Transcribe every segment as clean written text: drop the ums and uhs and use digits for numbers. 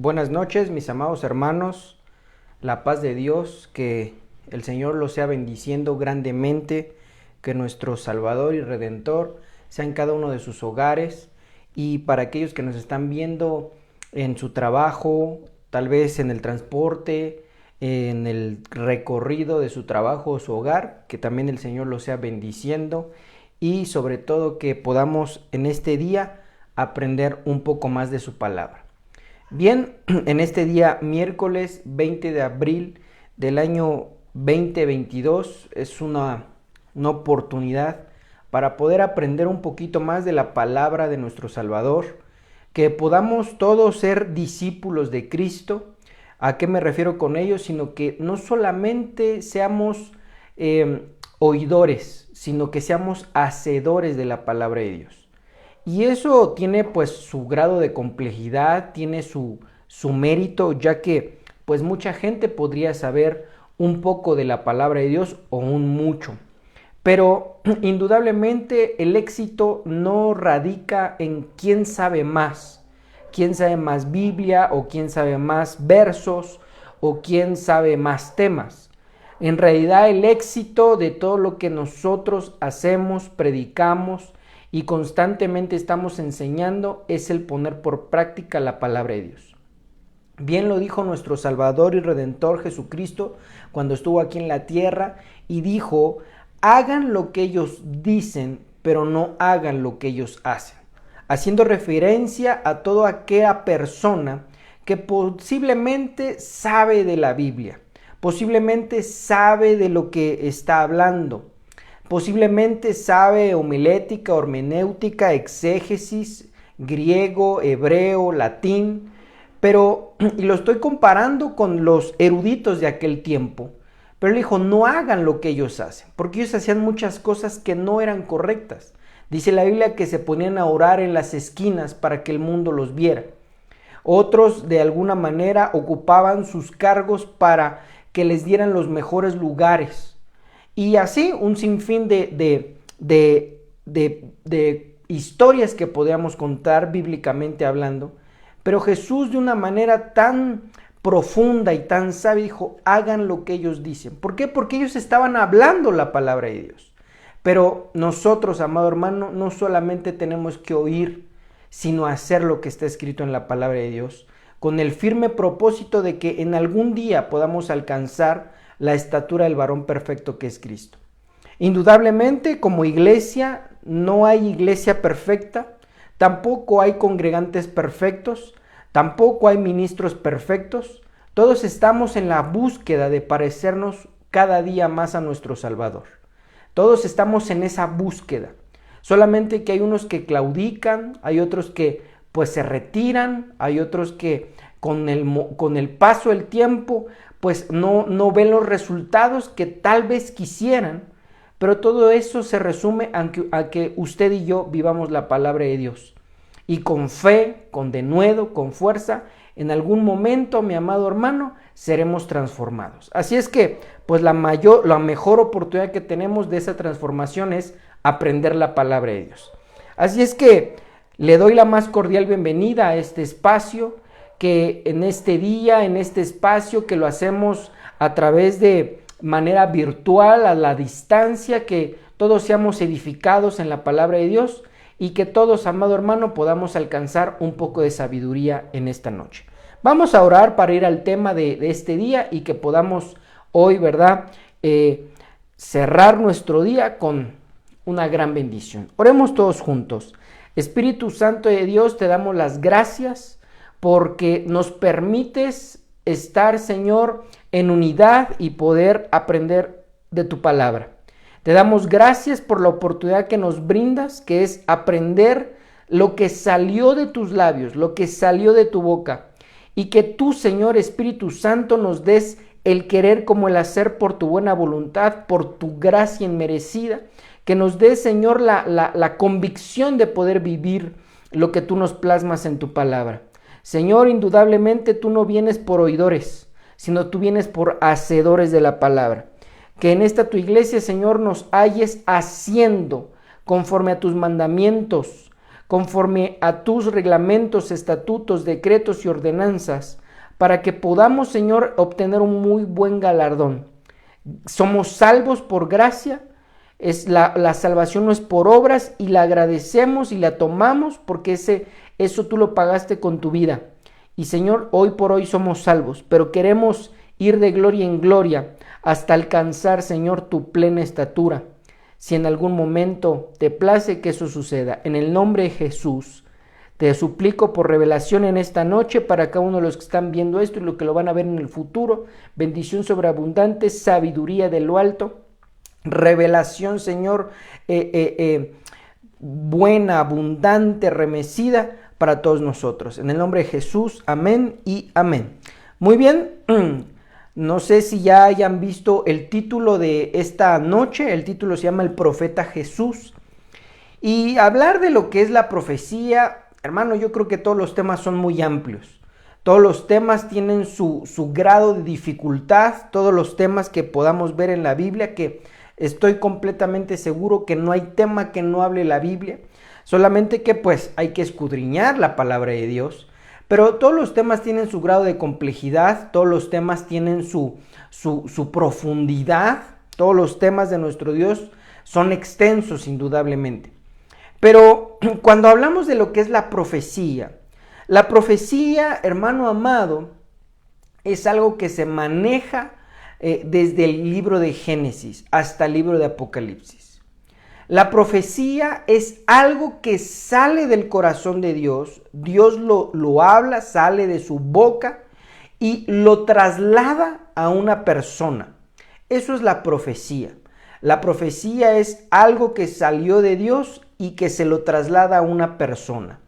Buenas noches, mis amados hermanos. La paz de Dios, que el Señor los sea bendiciendo grandemente, que nuestro Salvador y Redentor sea en cada uno de sus hogares. Y para aquellos que nos están viendo en su trabajo, tal vez en el transporte, en el recorrido de su trabajo o su hogar, que también el Señor los sea bendiciendo y sobre todo que podamos en este día aprender un poco más de su palabra. Bien, en este día miércoles 20 de abril del año 2022 es una oportunidad para poder aprender un poquito más de la palabra de nuestro Salvador, que podamos todos ser discípulos de Cristo. ¿A qué me refiero con ello? Sino que no solamente seamos oidores, sino que seamos hacedores de la palabra de Dios. Y eso tiene pues su grado de complejidad, tiene su mérito, ya que pues mucha gente podría saber un poco de la palabra de Dios o un mucho. Pero indudablemente el éxito no radica en quién sabe más Biblia o quién sabe más versos o quién sabe más temas. En realidad el éxito de todo lo que nosotros hacemos, predicamos y constantemente estamos enseñando es el poner por práctica la palabra de Dios. Bien lo dijo nuestro Salvador y Redentor Jesucristo cuando estuvo aquí en la tierra y dijo: hagan lo que ellos dicen, pero no hagan lo que ellos hacen. Haciendo referencia a toda aquella persona que posiblemente sabe de la Biblia, posiblemente sabe de lo que está hablando, posiblemente sabe homilética, hermenéutica, exégesis, griego, hebreo, latín, pero, y lo estoy comparando con los eruditos de aquel tiempo, pero él dijo: no hagan lo que ellos hacen, porque ellos hacían muchas cosas que no eran correctas. Dice la Biblia que se ponían a orar en las esquinas para que el mundo los viera. Otros de alguna manera ocupaban sus cargos para que les dieran los mejores lugares. Y así un sinfín de historias que podíamos contar bíblicamente hablando. Pero Jesús, de una manera tan profunda y tan sabia, dijo: hagan lo que ellos dicen. ¿Por qué? Porque ellos estaban hablando la palabra de Dios. Pero nosotros, amado hermano, no solamente tenemos que oír, sino hacer lo que está escrito en la palabra de Dios, con el firme propósito de que en algún día podamos alcanzar la estatura del varón perfecto que es Cristo. Indudablemente, como iglesia, no hay iglesia perfecta, tampoco hay congregantes perfectos, tampoco hay ministros perfectos. Todos estamos en la búsqueda de parecernos cada día más a nuestro Salvador. Todos estamos en esa búsqueda. Solamente que hay unos que claudican, hay otros que pues se retiran, hay otros que con el paso del tiempo pues no ven los resultados que tal vez quisieran, pero todo eso se resume a que usted y yo vivamos la palabra de Dios. Y con fe, con denuedo, con fuerza, en algún momento, mi amado hermano, seremos transformados. Así es que, pues la mejor oportunidad que tenemos de esa transformación es aprender la palabra de Dios. Así es que le doy la más cordial bienvenida a este espacio, que en este día, en este espacio, que lo hacemos a través de manera virtual, a la distancia, que todos seamos edificados en la palabra de Dios y que todos, amado hermano, podamos alcanzar un poco de sabiduría en esta noche. Vamos a orar para ir al tema de este día y que podamos hoy, ¿verdad?, cerrar nuestro día con una gran bendición. Oremos todos juntos. Espíritu Santo de Dios, te damos las gracias porque nos permites estar, Señor, en unidad y poder aprender de tu palabra. Te damos gracias por la oportunidad que nos brindas, que es aprender lo que salió de tus labios, lo que salió de tu boca. Y que tú, Señor Espíritu Santo, nos des el querer como el hacer por tu buena voluntad, por tu gracia inmerecida. Que nos des, Señor, la convicción de poder vivir lo que tú nos plasmas en tu palabra. Señor, indudablemente tú no vienes por oidores, sino tú vienes por hacedores de la palabra. Que en esta tu iglesia, Señor, nos halles haciendo conforme a tus mandamientos, conforme a tus reglamentos, estatutos, decretos y ordenanzas, para que podamos, Señor, obtener un muy buen galardón. Somos salvos por gracia, la salvación no es por obras, y la agradecemos y la tomamos porque eso tú lo pagaste con tu vida. Y Señor, hoy por hoy somos salvos, pero queremos ir de gloria en gloria hasta alcanzar, Señor, tu plena estatura. Si en algún momento te place que eso suceda, en el nombre de Jesús, te suplico por revelación en esta noche para cada uno de los que están viendo esto y los que lo van a ver en el futuro, bendición sobreabundante, sabiduría de lo alto, revelación, Señor, buena, abundante, remecida para todos nosotros. En el nombre de Jesús, amén y amén. Muy bien, no sé si ya hayan visto el título de esta noche. El título se llama El Profeta Jesús. Y hablar de lo que es la profecía, hermano, yo creo que todos los temas son muy amplios. Todos los temas tienen su grado de dificultad, todos los temas que podamos ver en la Biblia, que estoy completamente seguro que no hay tema que no hable la Biblia, solamente que pues hay que escudriñar la palabra de Dios. Pero todos los temas tienen su grado de complejidad, todos los temas tienen su profundidad, todos los temas de nuestro Dios son extensos indudablemente. Pero cuando hablamos de lo que es la profecía, hermano amado, es algo que se maneja desde el libro de Génesis hasta el libro de Apocalipsis. La profecía es algo que sale del corazón de Dios, Dios lo habla, sale de su boca y lo traslada a una persona. Eso es la profecía. La profecía es algo que salió de Dios y que se lo traslada a una persona.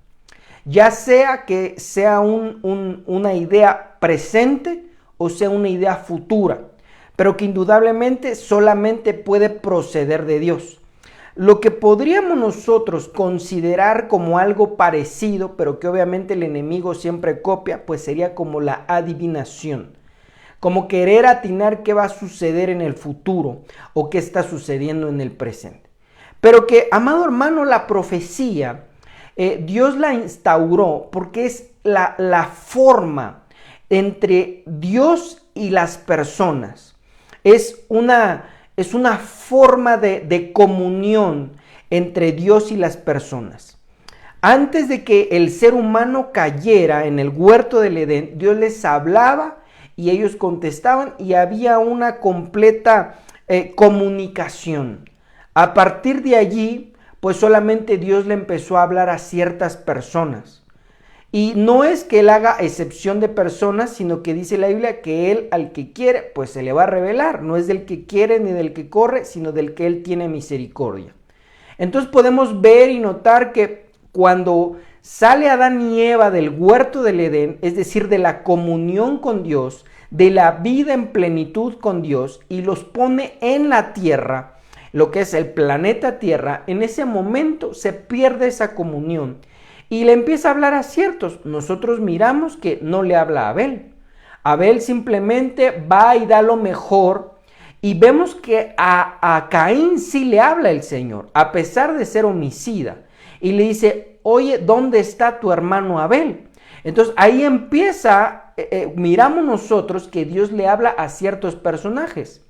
Ya sea que sea una idea presente o sea una idea futura, pero que indudablemente solamente puede proceder de Dios. Lo que podríamos nosotros considerar como algo parecido, pero que obviamente el enemigo siempre copia, pues sería como la adivinación. Como querer atinar qué va a suceder en el futuro o qué está sucediendo en el presente. Pero que, amado hermano, la profecía, Dios la instauró porque es la forma entre Dios y las personas. Es una forma de comunión entre Dios y las personas. Antes de que el ser humano cayera en el huerto del Edén, Dios les hablaba y ellos contestaban y había una completa comunicación. A partir de allí, pues solamente Dios le empezó a hablar a ciertas personas. Y no es que Él haga excepción de personas, sino que dice la Biblia que Él al que quiere, pues se le va a revelar. No es del que quiere ni del que corre, sino del que Él tiene misericordia. Entonces podemos ver y notar que cuando sale Adán y Eva del huerto del Edén, es decir, de la comunión con Dios, de la vida en plenitud con Dios, y los pone en la tierra, lo que es el planeta Tierra, en ese momento se pierde esa comunión. Y le empieza a hablar a ciertos. Nosotros miramos que no le habla a Abel. Abel simplemente va y da lo mejor. Y vemos que a Caín sí le habla el Señor, a pesar de ser homicida. Y le dice, oye, ¿dónde está tu hermano Abel? Entonces ahí empieza, miramos nosotros que Dios le habla a ciertos personajes.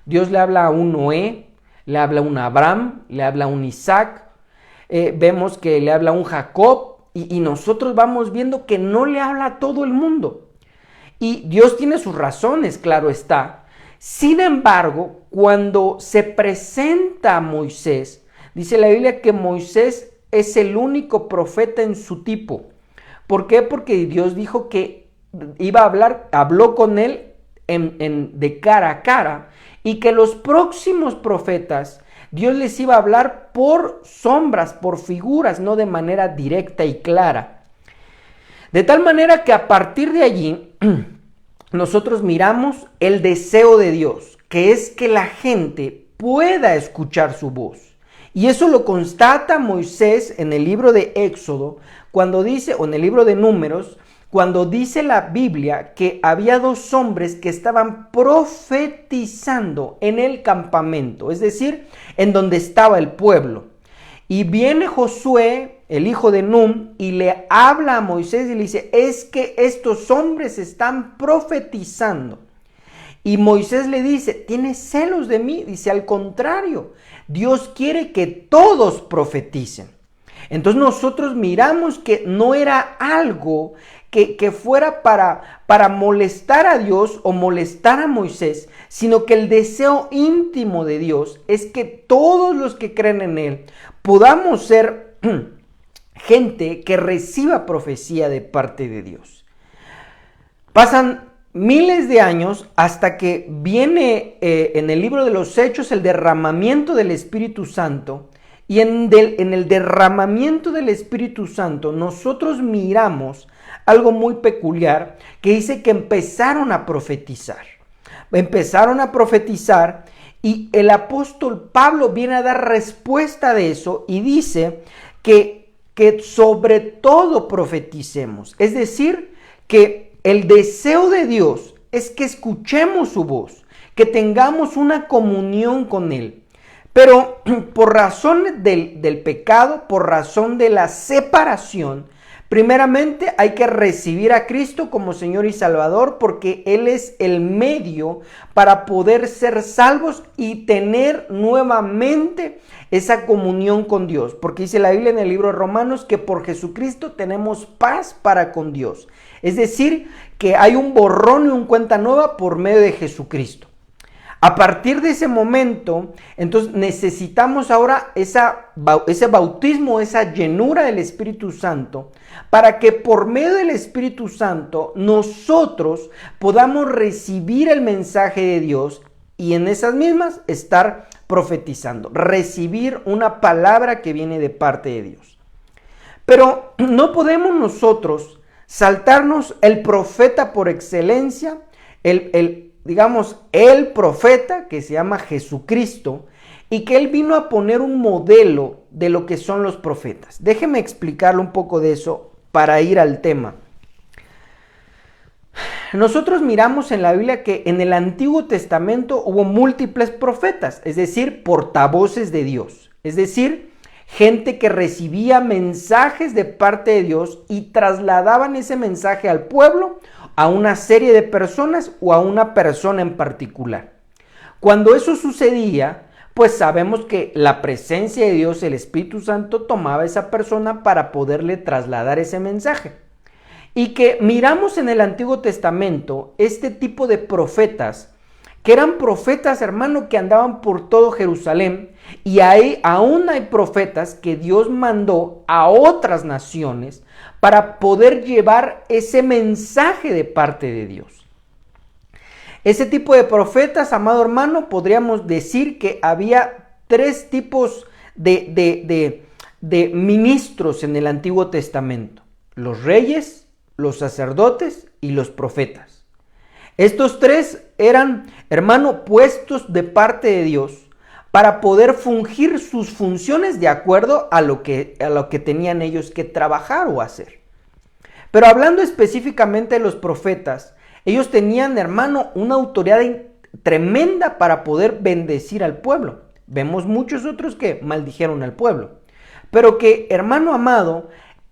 Dios le habla a un Noé, le habla a un Abraham, le habla a un Isaac. Vemos que le habla a un Jacob y nosotros vamos viendo que no le habla a todo el mundo. Y Dios tiene sus razones, claro está. Sin embargo, cuando se presenta a Moisés, dice la Biblia que Moisés es el único profeta en su tipo. ¿Por qué? Porque Dios dijo que iba a hablar, habló con él de cara a cara y que los próximos profetas Dios les iba a hablar por sombras, por figuras, no de manera directa y clara. De tal manera que a partir de allí nosotros miramos el deseo de Dios, que es que la gente pueda escuchar su voz. Y eso lo constata Moisés en el libro de Éxodo, cuando dice, o en el libro de Números, cuando dice la Biblia que había dos hombres que estaban profetizando en el campamento, es decir, en donde estaba el pueblo. Y viene Josué el hijo de Nun, y le habla a Moisés y le dice, es que estos hombres están profetizando. Y Moisés le dice, ¿tienes celos de mí? Dice, al contrario, Dios quiere que todos profeticen. Entonces nosotros miramos que no era algo que fuera para molestar a Dios o molestar a Moisés, sino que el deseo íntimo de Dios es que todos los que creen en Él podamos ser gente que reciba profecía de parte de Dios. Pasan miles de años hasta que viene en el libro de los Hechos el derramamiento del Espíritu Santo, y en el derramamiento del Espíritu Santo nosotros miramos algo muy peculiar que dice que empezaron a profetizar. Empezaron a profetizar y el apóstol Pablo viene a dar respuesta de eso y dice que sobre todo profeticemos. Es decir, que el deseo de Dios es que escuchemos su voz, que tengamos una comunión con Él. Pero por razón del pecado, por razón de la separación, primeramente hay que recibir a Cristo como Señor y Salvador, porque Él es el medio para poder ser salvos y tener nuevamente esa comunión con Dios. Porque dice la Biblia en el libro de Romanos que por Jesucristo tenemos paz para con Dios. Es decir, que hay un borrón y un cuenta nueva por medio de Jesucristo. A partir de ese momento, entonces necesitamos ahora ese bautismo, esa llenura del Espíritu Santo, para que por medio del Espíritu Santo nosotros podamos recibir el mensaje de Dios y en esas mismas estar profetizando, recibir una palabra que viene de parte de Dios. Pero no podemos nosotros saltarnos el profeta por excelencia, digamos, el profeta que se llama Jesucristo, y que Él vino a poner un modelo de lo que son los profetas. Déjeme explicarle un poco de eso para ir al tema. Nosotros miramos en la Biblia que en el Antiguo Testamento hubo múltiples profetas, es decir, portavoces de Dios, es decir, gente que recibía mensajes de parte de Dios y trasladaban ese mensaje al pueblo, a una serie de personas o a una persona en particular. Cuando eso sucedía, pues sabemos que la presencia de Dios, el Espíritu Santo, tomaba a esa persona para poderle trasladar ese mensaje. Y que miramos en el Antiguo Testamento este tipo de profetas, que eran profetas, hermano, que andaban por todo Jerusalén, y ahí aún hay profetas que Dios mandó a otras naciones para poder llevar ese mensaje de parte de Dios. Ese tipo de profetas, amado hermano, podríamos decir que había tres tipos de ministros en el Antiguo Testamento: los reyes, los sacerdotes y los profetas. Estos tres eran, hermano, puestos de parte de Dios para poder fungir sus funciones de acuerdo a lo que tenían ellos que trabajar o hacer. Pero hablando específicamente de los profetas, ellos tenían, hermano, una autoridad tremenda para poder bendecir al pueblo. Vemos muchos otros que maldijeron al pueblo. Pero que, hermano amado,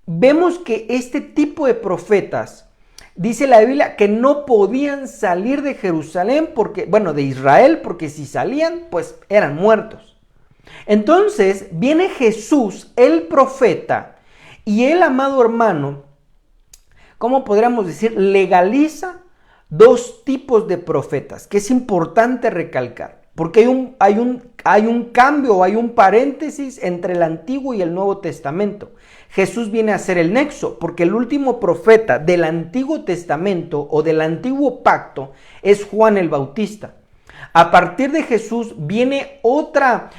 vemos que este tipo de profetas, dice la Biblia, que no podían salir de Jerusalén, de Israel, porque si salían, pues eran muertos. Entonces viene Jesús, el profeta, y él, amado hermano, ¿cómo podríamos decir? Legaliza dos tipos de profetas, que es importante recalcar, porque hay un cambio, hay un paréntesis entre el Antiguo y el Nuevo Testamento. Jesús viene a ser el nexo, porque el último profeta del Antiguo Testamento o del Antiguo Pacto es Juan el Bautista. A partir de Jesús viene otra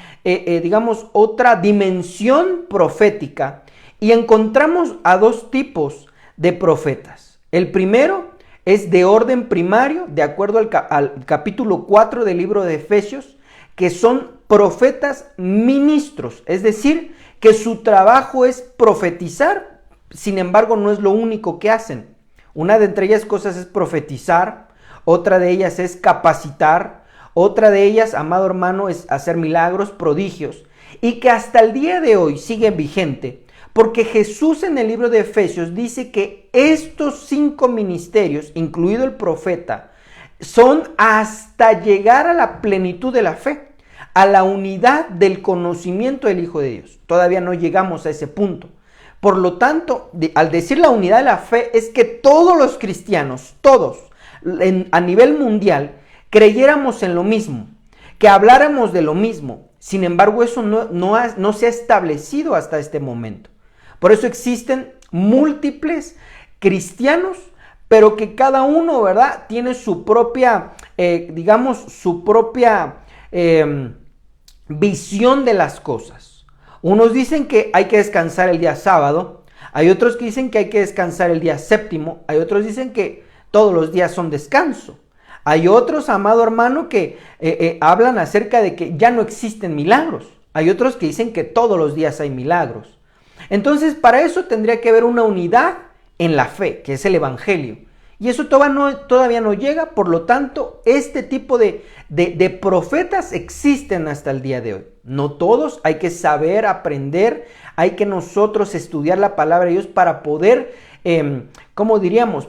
dimensión profética y encontramos a dos tipos de profetas. El primero es de orden primario, de acuerdo al capítulo 4 del libro de Efesios, que son profetas ministros, es decir, que su trabajo es profetizar, sin embargo no es lo único que hacen. Una de entre ellas cosas es profetizar, otra de ellas es capacitar, otra de ellas, amado hermano, es hacer milagros, prodigios, y que hasta el día de hoy siguen vigente, Porque Jesús en el libro de Efesios dice que estos 5 ministerios, incluido el profeta, son hasta llegar a la plenitud de la fe, a la unidad del conocimiento del Hijo de Dios. Todavía no llegamos a ese punto. Por lo tanto, al decir la unidad de la fe, es que todos los cristianos, todos, a nivel mundial, creyéramos en lo mismo, que habláramos de lo mismo. Sin embargo, eso no se ha establecido hasta este momento. Por eso existen múltiples cristianos, pero que cada uno, ¿verdad?, tiene su propia, su propia visión de las cosas. Unos dicen que hay que descansar el día sábado, hay otros que dicen que hay que descansar el día séptimo, hay otros que dicen que todos los días son descanso. Hay otros, amado hermano, que hablan acerca de que ya no existen milagros. Hay otros que dicen que todos los días hay milagros. Entonces, para eso tendría que haber una unidad en la fe, que es el evangelio. Y eso todavía no llega, por lo tanto, este tipo de profetas existen hasta el día de hoy. No todos, hay que saber, aprender, hay que nosotros estudiar la palabra de Dios para poder,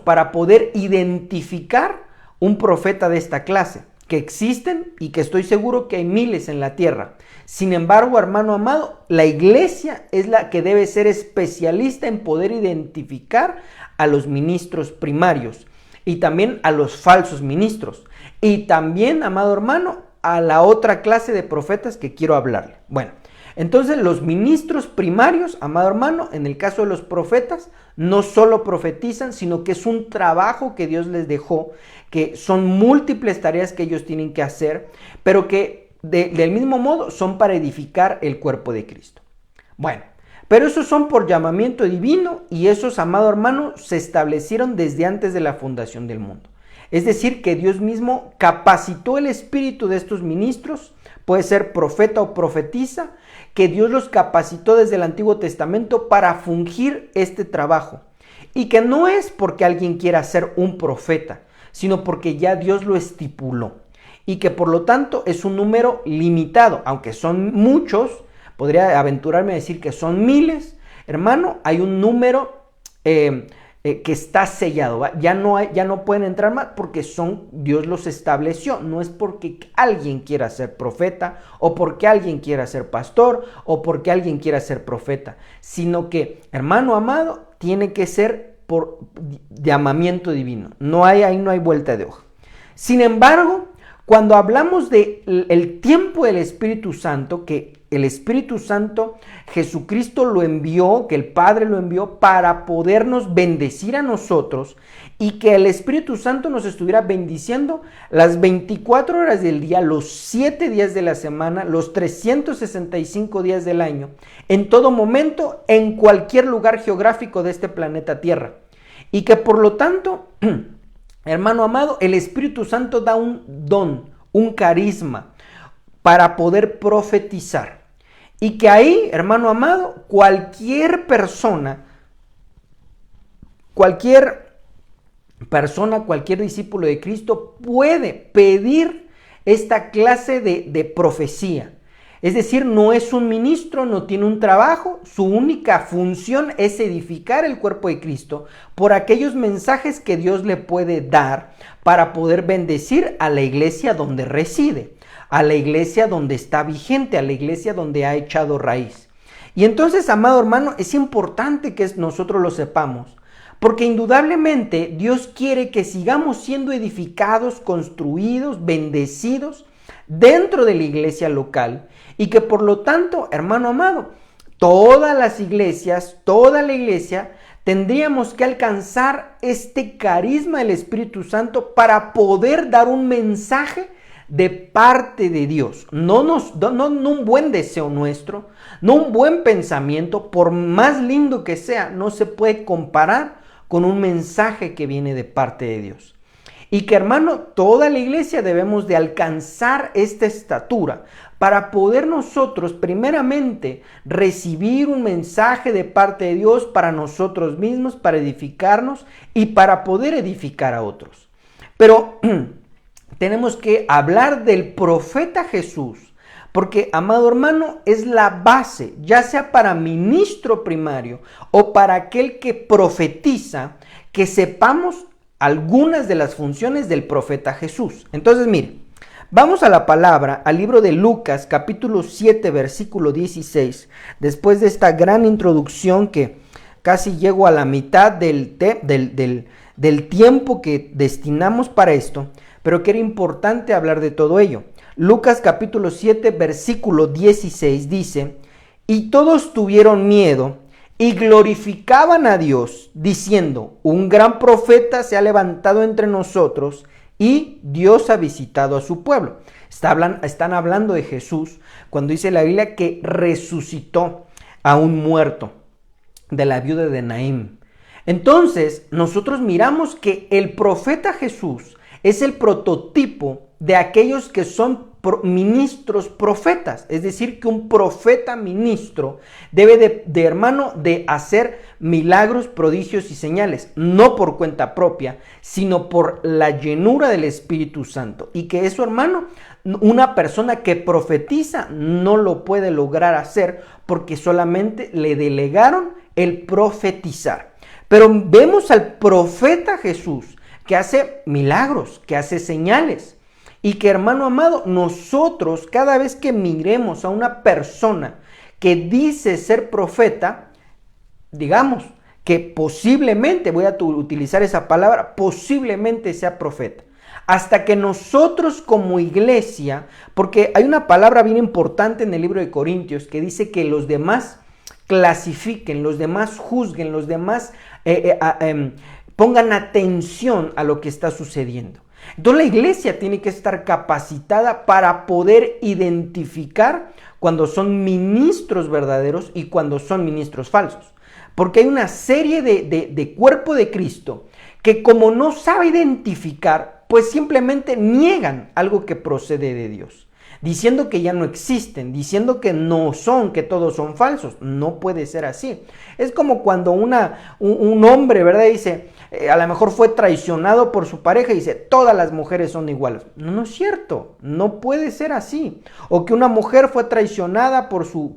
para poder identificar un profeta de esta clase, que existen y que estoy seguro que hay miles en la tierra. Sin embargo, hermano amado, la iglesia es la que debe ser especialista en poder identificar a los ministros primarios y también a los falsos ministros. Y también, amado hermano, a la otra clase de profetas que quiero hablarle. Bueno, entonces los ministros primarios, amado hermano, en el caso de los profetas, no solo profetizan, sino que es un trabajo que Dios les dejó, que son múltiples tareas que ellos tienen que hacer, pero que del mismo modo son para edificar el cuerpo de Cristo. Bueno, pero esos son por llamamiento divino y esos, amado hermano, se establecieron desde antes de la fundación del mundo. Es decir, que Dios mismo capacitó el espíritu de estos ministros, puede ser profeta o profetisa, que Dios los capacitó desde el Antiguo Testamento para fungir este trabajo. Y que no es porque alguien quiera ser un profeta, sino porque ya Dios lo estipuló. Y que por lo tanto es un número limitado, aunque son muchos, podría aventurarme a decir que son miles. Hermano, hay un número que está sellado, ¿va? Ya no pueden entrar más porque Dios los estableció. No es porque alguien quiera ser profeta o porque alguien quiera ser pastor o porque alguien quiera ser profeta, sino que, hermano amado, tiene que ser por llamamiento divino. Ahí no hay vuelta de hoja. Sin embargo, cuando hablamos del tiempo del Espíritu Santo, que el Espíritu Santo, Jesucristo lo envió, que el Padre lo envió para podernos bendecir a nosotros y que el Espíritu Santo nos estuviera bendiciendo las 24 horas del día, los 7 días de la semana, los 365 días del año, en todo momento, en cualquier lugar geográfico de este planeta Tierra. Y que por lo tanto, hermano amado, el Espíritu Santo da un don, un carisma para poder profetizar. Y que ahí, hermano amado, cualquier persona, cualquier discípulo de Cristo puede pedir esta clase de profecía. Es decir, no es un ministro, no tiene un trabajo, su única función es edificar el cuerpo de Cristo por aquellos mensajes que Dios le puede dar para poder bendecir a la iglesia donde reside, a la iglesia donde está vigente, a la iglesia donde ha echado raíz. Y entonces, amado hermano, es importante que nosotros lo sepamos, porque indudablemente Dios quiere que sigamos siendo edificados, construidos, bendecidos dentro de la iglesia local y que por lo tanto, hermano amado, todas las iglesias, toda la iglesia, tendríamos que alcanzar este carisma del Espíritu Santo para poder dar un mensaje de parte de Dios. No un buen deseo nuestro, no un buen pensamiento, por más lindo que sea, no se puede comparar con un mensaje que viene de parte de Dios. Y que, hermano, toda la iglesia debemos de alcanzar esta estatura para poder nosotros primeramente recibir un mensaje de parte de Dios para nosotros mismos, para edificarnos y para poder edificar a otros. Pero tenemos que hablar del profeta Jesús, Porque, amado hermano, es la base, ya sea para ministro primario o para aquel que profetiza, que sepamos algunas de las funciones del profeta Jesús. Entonces, mire, vamos a la palabra, al libro de Lucas, capítulo 7, versículo 16. Después de esta gran introducción que casi llego a la mitad del tiempo que destinamos para esto, pero que era importante hablar de todo ello. Lucas capítulo 7, versículo 16 dice: y todos tuvieron miedo y glorificaban a Dios, diciendo: un gran profeta se ha levantado entre nosotros y Dios ha visitado a su pueblo. Están hablando de Jesús cuando dice la Biblia que resucitó a un muerto, de la viuda de Naín. Entonces, nosotros miramos que el profeta Jesús es el prototipo de aquellos que son ministros profetas. Es decir, que un profeta ministro debe de hacer milagros, prodigios y señales, no por cuenta propia, sino por la llenura del Espíritu Santo. Y que eso, hermano, una persona que profetiza no lo puede lograr hacer porque solamente le delegaron el profetizar. Pero vemos al profeta Jesús que hace milagros, que hace señales. Y que, hermano amado, nosotros cada vez que miremos a una persona que dice ser profeta, digamos que posiblemente, voy a utilizar esa palabra, posiblemente sea profeta. Hasta que nosotros como iglesia, porque hay una palabra bien importante en el libro de Corintios que dice que los demás clasifiquen, los demás juzguen, los demás pongan atención a lo que está sucediendo. Entonces la iglesia tiene que estar capacitada para poder identificar cuando son ministros verdaderos y cuando son ministros falsos. Porque hay una serie de cuerpo de Cristo que, como no sabe identificar, pues simplemente niegan algo que procede de Dios, diciendo que ya no existen, diciendo que no son, que todos son falsos. No puede ser así. Es como cuando un hombre, ¿verdad? Dice, a lo mejor fue traicionado por su pareja y dice, todas las mujeres son iguales. No, no es cierto, no puede ser así. O que una mujer fue traicionada por su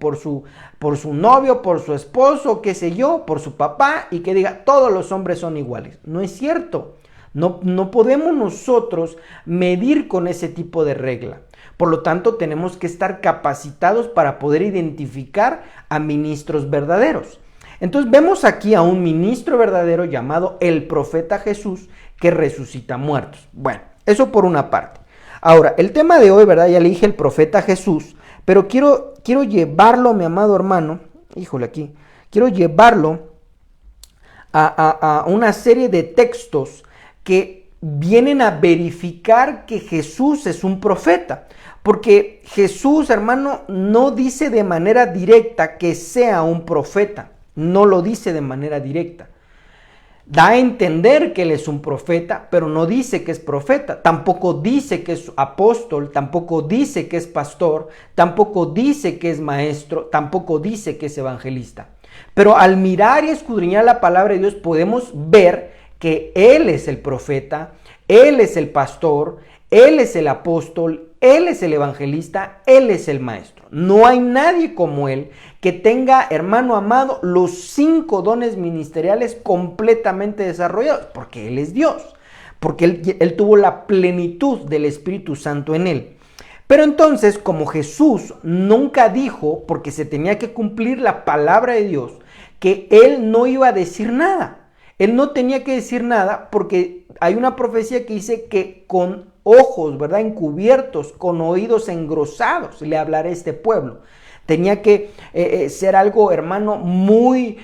novio, por su esposo, qué sé yo, por su papá, y que diga, todos los hombres son iguales. No es cierto. No podemos nosotros medir con ese tipo de regla. Por lo tanto, tenemos que estar capacitados para poder identificar a ministros verdaderos. Entonces vemos aquí a un ministro verdadero llamado el profeta Jesús que resucita muertos. Bueno, eso por una parte. Ahora, el tema de hoy, ¿verdad? Ya le dije el profeta Jesús, pero quiero llevarlo, mi amado hermano, quiero llevarlo a una serie de textos que vienen a verificar que Jesús es un profeta. Porque Jesús, hermano, no dice de manera directa que sea un profeta. No lo dice de manera directa. Da a entender que él es un profeta, pero no dice que es profeta. Tampoco dice que es apóstol, tampoco dice que es pastor, tampoco dice que es maestro, tampoco dice que es evangelista. Pero al mirar y escudriñar la palabra de Dios podemos ver que él es el profeta, él es el pastor, él es el apóstol, él es el evangelista, él es el maestro. No hay nadie como él que tenga, hermano amado, los 5 dones ministeriales completamente desarrollados, porque él es Dios, porque él tuvo la plenitud del Espíritu Santo en él. Pero entonces, como Jesús nunca dijo, porque se tenía que cumplir la palabra de Dios, que él no iba a decir nada. Él no tenía que decir nada porque hay una profecía que dice que con ojos, ¿verdad?, encubiertos, con oídos engrosados, le hablaré a este pueblo. Tenía que ser algo, hermano, muy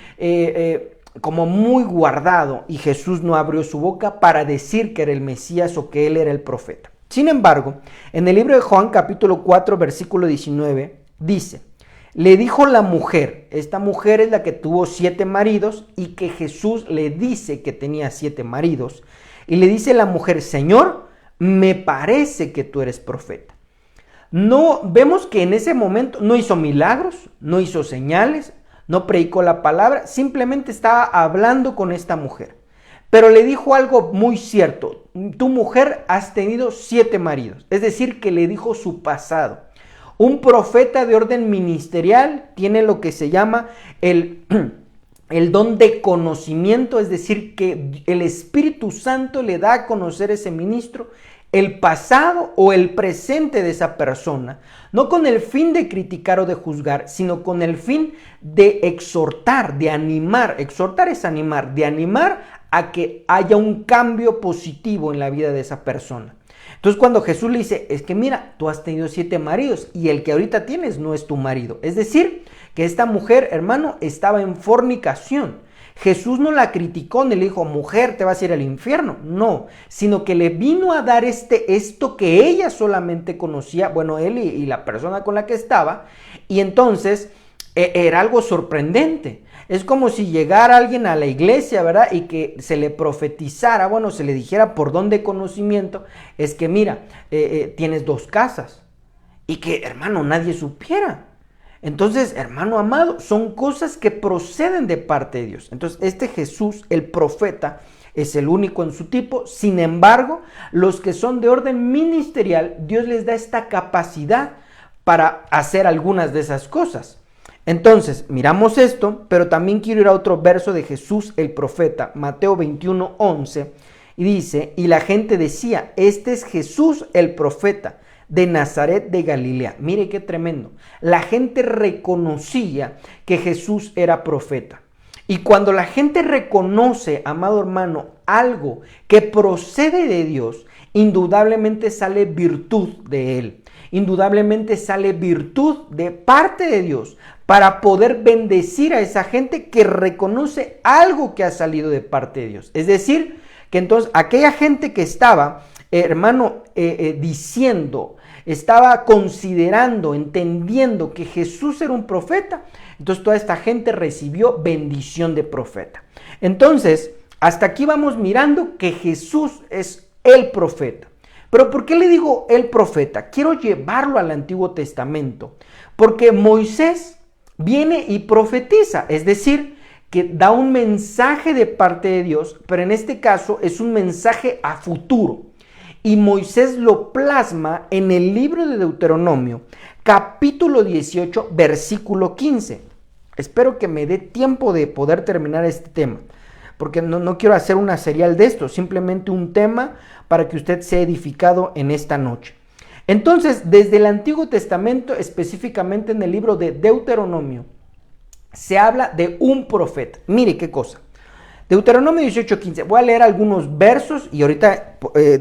guardado, y Jesús no abrió su boca para decir que era el Mesías o que él era el profeta. Sin embargo, en el libro de Juan capítulo 4 versículo 19 dice: le dijo la mujer, esta mujer es la que tuvo 7 maridos y que Jesús le dice que tenía 7 maridos, y le dice la mujer: Señor, me parece que tú eres profeta. No, vemos que en ese momento no hizo milagros, no hizo señales, no predicó la palabra, simplemente estaba hablando con esta mujer. Pero le dijo algo muy cierto: tu mujer has tenido 7 maridos, es decir, que le dijo su pasado. Un profeta de orden ministerial tiene lo que se llama el don de conocimiento, es decir, que el Espíritu Santo le da a conocer a ese ministro el pasado o el presente de esa persona, no con el fin de criticar o de juzgar, sino con el fin de exhortar, de animar. Exhortar es animar, de animar a que haya un cambio positivo en la vida de esa persona. Entonces cuando Jesús le dice, es que mira, tú has tenido 7 maridos y el que ahorita tienes no es tu marido. Es decir, que esta mujer, hermano, estaba en fornicación. Jesús no la criticó ni le dijo, mujer, te vas a ir al infierno. No, sino que le vino a dar esto que ella solamente conocía, bueno, él y la persona con la que estaba. Y entonces era algo sorprendente. Es como si llegara alguien a la iglesia, ¿verdad? Y que se le profetizara, bueno, se le dijera por don de conocimiento, es que mira, tienes 2 casas. Y que, hermano, nadie supiera. Entonces, hermano amado, son cosas que proceden de parte de Dios. Entonces, este Jesús, el profeta, es el único en su tipo. Sin embargo, los que son de orden ministerial, Dios les da esta capacidad para hacer algunas de esas cosas. Entonces, miramos esto, pero también quiero ir a otro verso de Jesús, el profeta, Mateo 21:11, y dice, y la gente decía, este es Jesús, el profeta, de Nazaret de Galilea. Mire qué tremendo. La gente reconocía que Jesús era profeta. Y cuando la gente reconoce, amado hermano, algo que procede de Dios, indudablemente sale virtud de él. Indudablemente sale virtud de parte de Dios para poder bendecir a esa gente que reconoce algo que ha salido de parte de Dios. Es decir, que entonces aquella gente que estaba, hermano, diciendo, estaba considerando, entendiendo que Jesús era un profeta, entonces toda esta gente recibió bendición de profeta. Entonces, hasta aquí vamos mirando que Jesús es el profeta. Pero ¿por qué le digo el profeta? Quiero llevarlo al Antiguo Testamento, porque Moisés viene y profetiza, es decir, que da un mensaje de parte de Dios, pero en este caso es un mensaje a futuro. Y Moisés lo plasma en el libro de Deuteronomio, capítulo 18, versículo 15. Espero que me dé tiempo de poder terminar este tema, porque no quiero hacer una serial de esto, simplemente un tema para que usted sea edificado en esta noche. Entonces, desde el Antiguo Testamento, específicamente en el libro de Deuteronomio, se habla de un profeta. Mire qué cosa. Deuteronomio 18:15. Voy a leer algunos versos y ahorita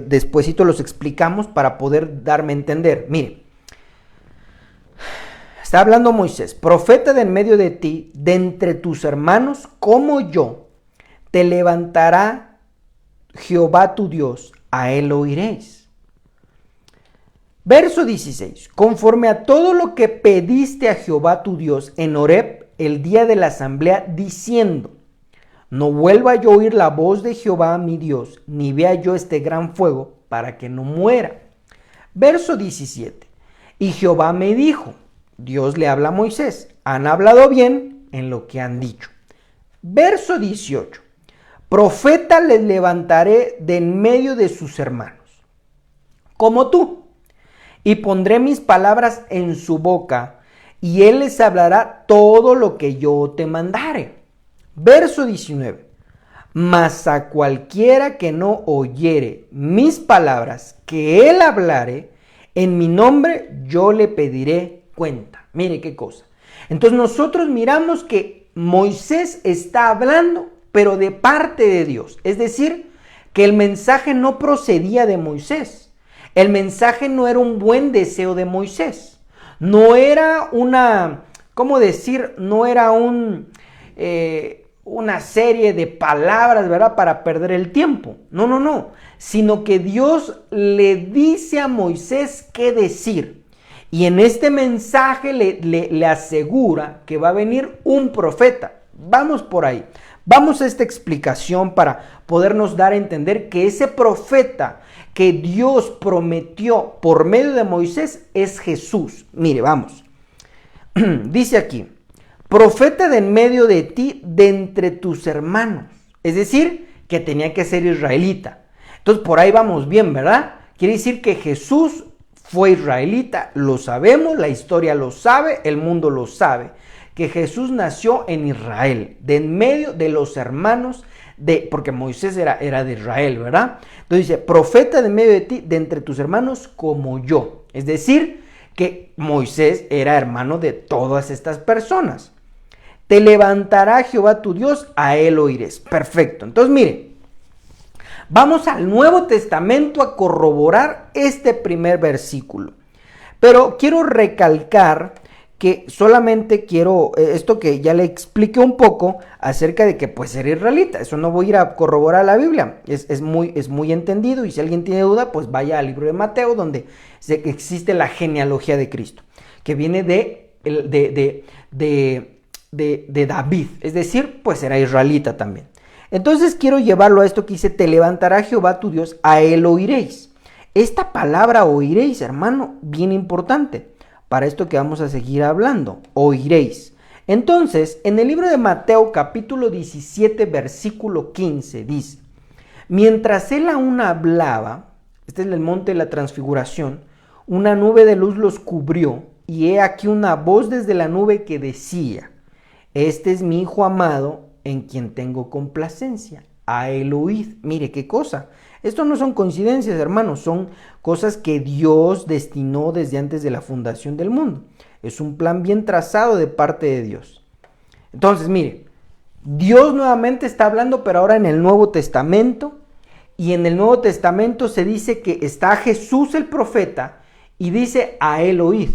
despuesito los explicamos para poder darme a entender. Mire, está hablando Moisés, profeta de en medio de ti, de entre tus hermanos, como yo, te levantará Jehová tu Dios, a él oiréis. Verso 16. Conforme a todo lo que pediste a Jehová tu Dios en Horeb, el día de la asamblea, diciendo, no vuelva yo a oír la voz de Jehová mi Dios, ni vea yo este gran fuego, para que no muera. Verso 17. Y Jehová me dijo, Dios le habla a Moisés, han hablado bien en lo que han dicho. Verso 18. Profeta les levantaré de en medio de sus hermanos, como tú, y pondré mis palabras en su boca, y él les hablará todo lo que yo te mandare. Verso 19. Mas a cualquiera que no oyere mis palabras que él hablare, en mi nombre yo le pediré cuenta. Mire qué cosa. Entonces nosotros miramos que Moisés está hablando, pero de parte de Dios. Es decir, que el mensaje no procedía de Moisés. El mensaje no era un buen deseo de Moisés. No era una, ¿cómo decir? No era una serie de palabras, ¿verdad? Para perder el tiempo. No. Sino que Dios le dice a Moisés qué decir. Y en este mensaje le asegura que va a venir un profeta. Vamos por ahí. Vamos a esta explicación para podernos dar a entender que ese profeta que Dios prometió por medio de Moisés es Jesús. Mire, vamos. Dice aquí, profeta de en medio de ti, de entre tus hermanos. Es decir, que tenía que ser israelita. Entonces, por ahí vamos bien, ¿verdad? Quiere decir que Jesús fue israelita, lo sabemos, la historia lo sabe, el mundo lo sabe, que Jesús nació en Israel, de en medio de los hermanos porque Moisés era de Israel, ¿verdad? Entonces dice, profeta de en medio de ti, de entre tus hermanos como yo. Es decir, que Moisés era hermano de todas estas personas. Te levantará Jehová tu Dios, a él oirás. Perfecto. Entonces, mire, vamos al Nuevo Testamento a corroborar este primer versículo. Pero quiero recalcar que solamente quiero, esto que ya le expliqué un poco acerca de que pues era israelita, eso no voy a ir a corroborar la Biblia, es muy entendido, y si alguien tiene duda, pues vaya al libro de Mateo, donde existe la genealogía de Cristo, que viene de David, es decir, pues era israelita también. Entonces quiero llevarlo a esto que dice, te levantará Jehová tu Dios, a él oiréis. Esta palabra oiréis, hermano, bien importante. Para esto que vamos a seguir hablando, oiréis. Entonces, en el libro de Mateo capítulo 17, versículo 15, dice, mientras él aún hablaba, este es el monte de la transfiguración, una nube de luz los cubrió, y he aquí una voz desde la nube que decía, este es mi Hijo amado, en quien tengo complacencia, a él oíd. Mire qué cosa. Esto no son coincidencias, hermanos, son cosas que Dios destinó desde antes de la fundación del mundo. Es un plan bien trazado de parte de Dios. Entonces, mire, Dios nuevamente está hablando, pero ahora en el Nuevo Testamento. Y en el Nuevo Testamento se dice que está Jesús el profeta y dice, a él oíd.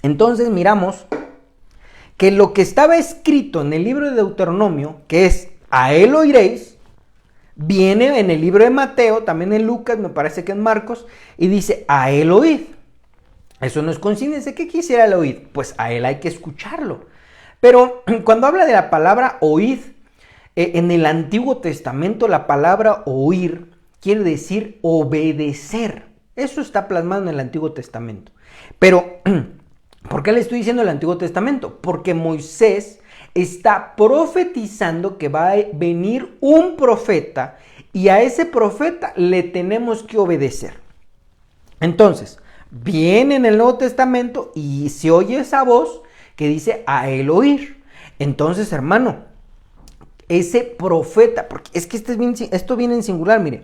Entonces miramos que lo que estaba escrito en el libro de Deuteronomio, que es a él oiréis, viene en el libro de Mateo, también en Lucas, me parece que en Marcos, y dice a él oíd. Eso no es coincidencia. ¿Qué quisiera el oíd? Pues a él hay que escucharlo. Pero cuando habla de la palabra oíd, en el Antiguo Testamento la palabra oír quiere decir obedecer. Eso está plasmado en el Antiguo Testamento. Pero ¿por qué le estoy diciendo el Antiguo Testamento? Porque Moisés está profetizando que va a venir un profeta y a ese profeta le tenemos que obedecer. Entonces, viene en el Nuevo Testamento y se oye esa voz que dice a él oír. Entonces, hermano, ese profeta, porque es que esto viene en singular, mire,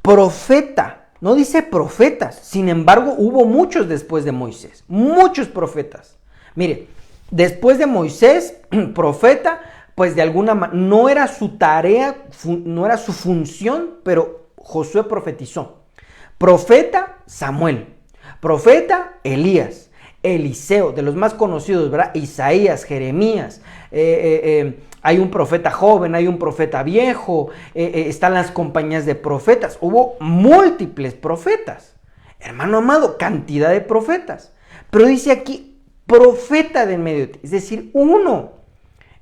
profeta. No dice profetas, sin embargo hubo muchos después de Moisés, muchos profetas. Mire, después de Moisés, profeta, pues de alguna manera, no era su tarea, no era su función, pero Josué profetizó. Profeta, Samuel. Profeta, Elías. Eliseo, de los más conocidos, ¿verdad? Isaías, Jeremías, hay un profeta joven, hay un profeta viejo, están las compañías de profetas, hubo múltiples profetas, hermano amado, cantidad de profetas, pero dice aquí, profeta de en medio de ti, es decir, uno.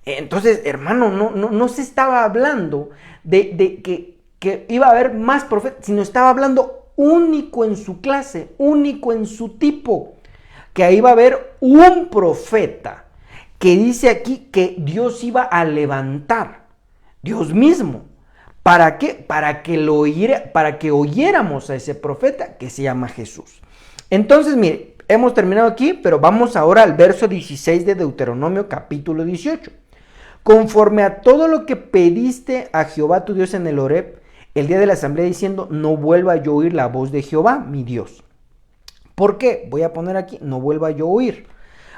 Entonces, hermano, no se estaba hablando de que iba a haber más profetas, sino estaba hablando único en su clase, único en su tipo, que ahí va a haber un profeta, que dice aquí que Dios iba a levantar, Dios mismo. ¿Para qué? Para que oyéramos a ese profeta que se llama Jesús. Entonces, mire, hemos terminado aquí, pero vamos ahora al verso 16 de Deuteronomio capítulo 18. Conforme a todo lo que pediste a Jehová tu Dios en el Horeb, el día de la asamblea, diciendo, no vuelva yo a oír la voz de Jehová, mi Dios. ¿Por qué? Voy a poner aquí, no vuelva yo a oír.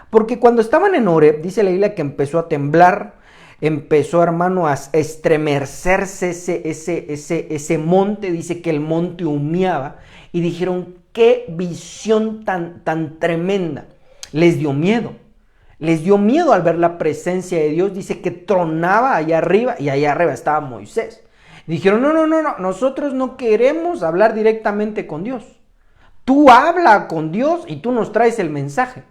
Porque cuando estaban en Horeb, dice la Biblia que empezó a temblar, empezó, hermano, a estremecerse ese monte, dice que el monte humeaba, y dijeron, qué visión tan tremenda. Les dio miedo al ver la presencia de Dios, dice que tronaba allá arriba, y allá arriba estaba Moisés. Dijeron, no, nosotros no queremos hablar directamente con Dios. Tú habla con Dios y tú nos traes el mensaje.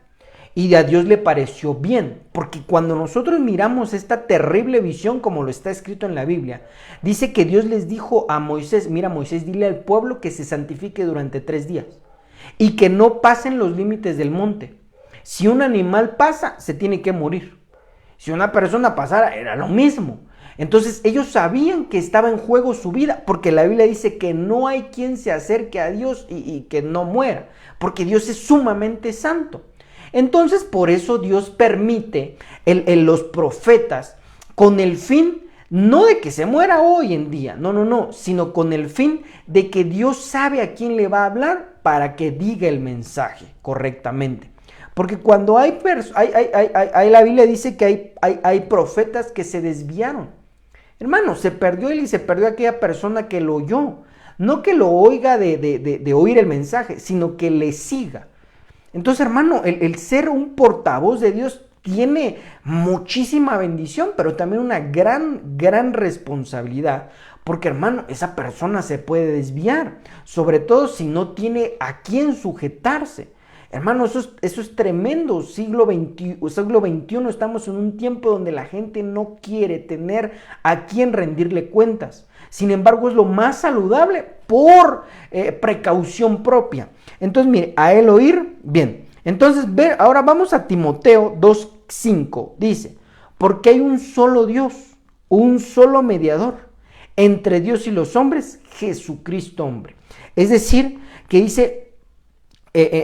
Y a Dios le pareció bien, porque cuando nosotros miramos esta terrible visión, como lo está escrito en la Biblia, dice que Dios les dijo a Moisés, mira Moisés, dile al pueblo que se santifique durante 3 días y que no pasen los límites del monte. Si un animal pasa, se tiene que morir. Si una persona pasara, era lo mismo. Entonces ellos sabían que estaba en juego su vida, porque la Biblia dice que no hay quien se acerque a Dios y que no muera, porque Dios es sumamente santo. Entonces por eso Dios permite los profetas con el fin no de que se muera hoy en día, no, sino con el fin de que Dios sabe a quién le va a hablar para que diga el mensaje correctamente. Porque cuando la Biblia dice que hay profetas que se desviaron. Hermano, se perdió él y se perdió aquella persona que lo oyó. No que lo oiga de oír el mensaje, sino que le siga. Entonces, hermano, el ser un portavoz de Dios tiene muchísima bendición, pero también una gran responsabilidad. Porque, hermano, esa persona se puede desviar, sobre todo si no tiene a quién sujetarse. Hermano, eso es tremendo. Siglo XXI, estamos en un tiempo donde la gente no quiere tener a quién rendirle cuentas. Sin embargo, es lo más saludable por precaución propia. Entonces, mire, a él oír, bien. Entonces, ahora vamos a Timoteo 2:5. Dice, porque hay un solo Dios, un solo mediador entre Dios y los hombres, Jesucristo hombre. Es decir, que dice,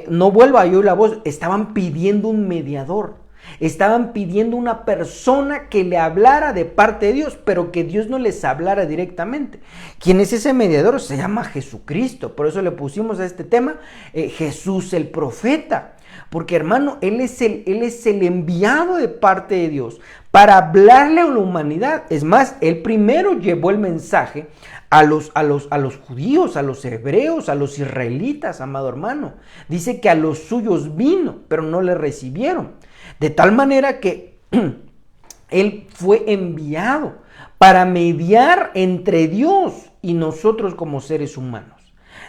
no vuelva a oír la voz, estaban pidiendo un mediador, estaban pidiendo una persona que le hablara de parte de Dios, pero que Dios no les hablara directamente. ¿Quién es ese mediador? Se llama Jesucristo, por eso le pusimos a este tema Jesús el profeta, porque hermano, Él es el enviado de parte de Dios para hablarle a la humanidad. Es más, Él primero llevó el mensaje a los judíos, a los hebreos, a los israelitas, amado hermano. Dice que a los suyos vino, pero no le recibieron. De tal manera que Él fue enviado para mediar entre Dios y nosotros como seres humanos.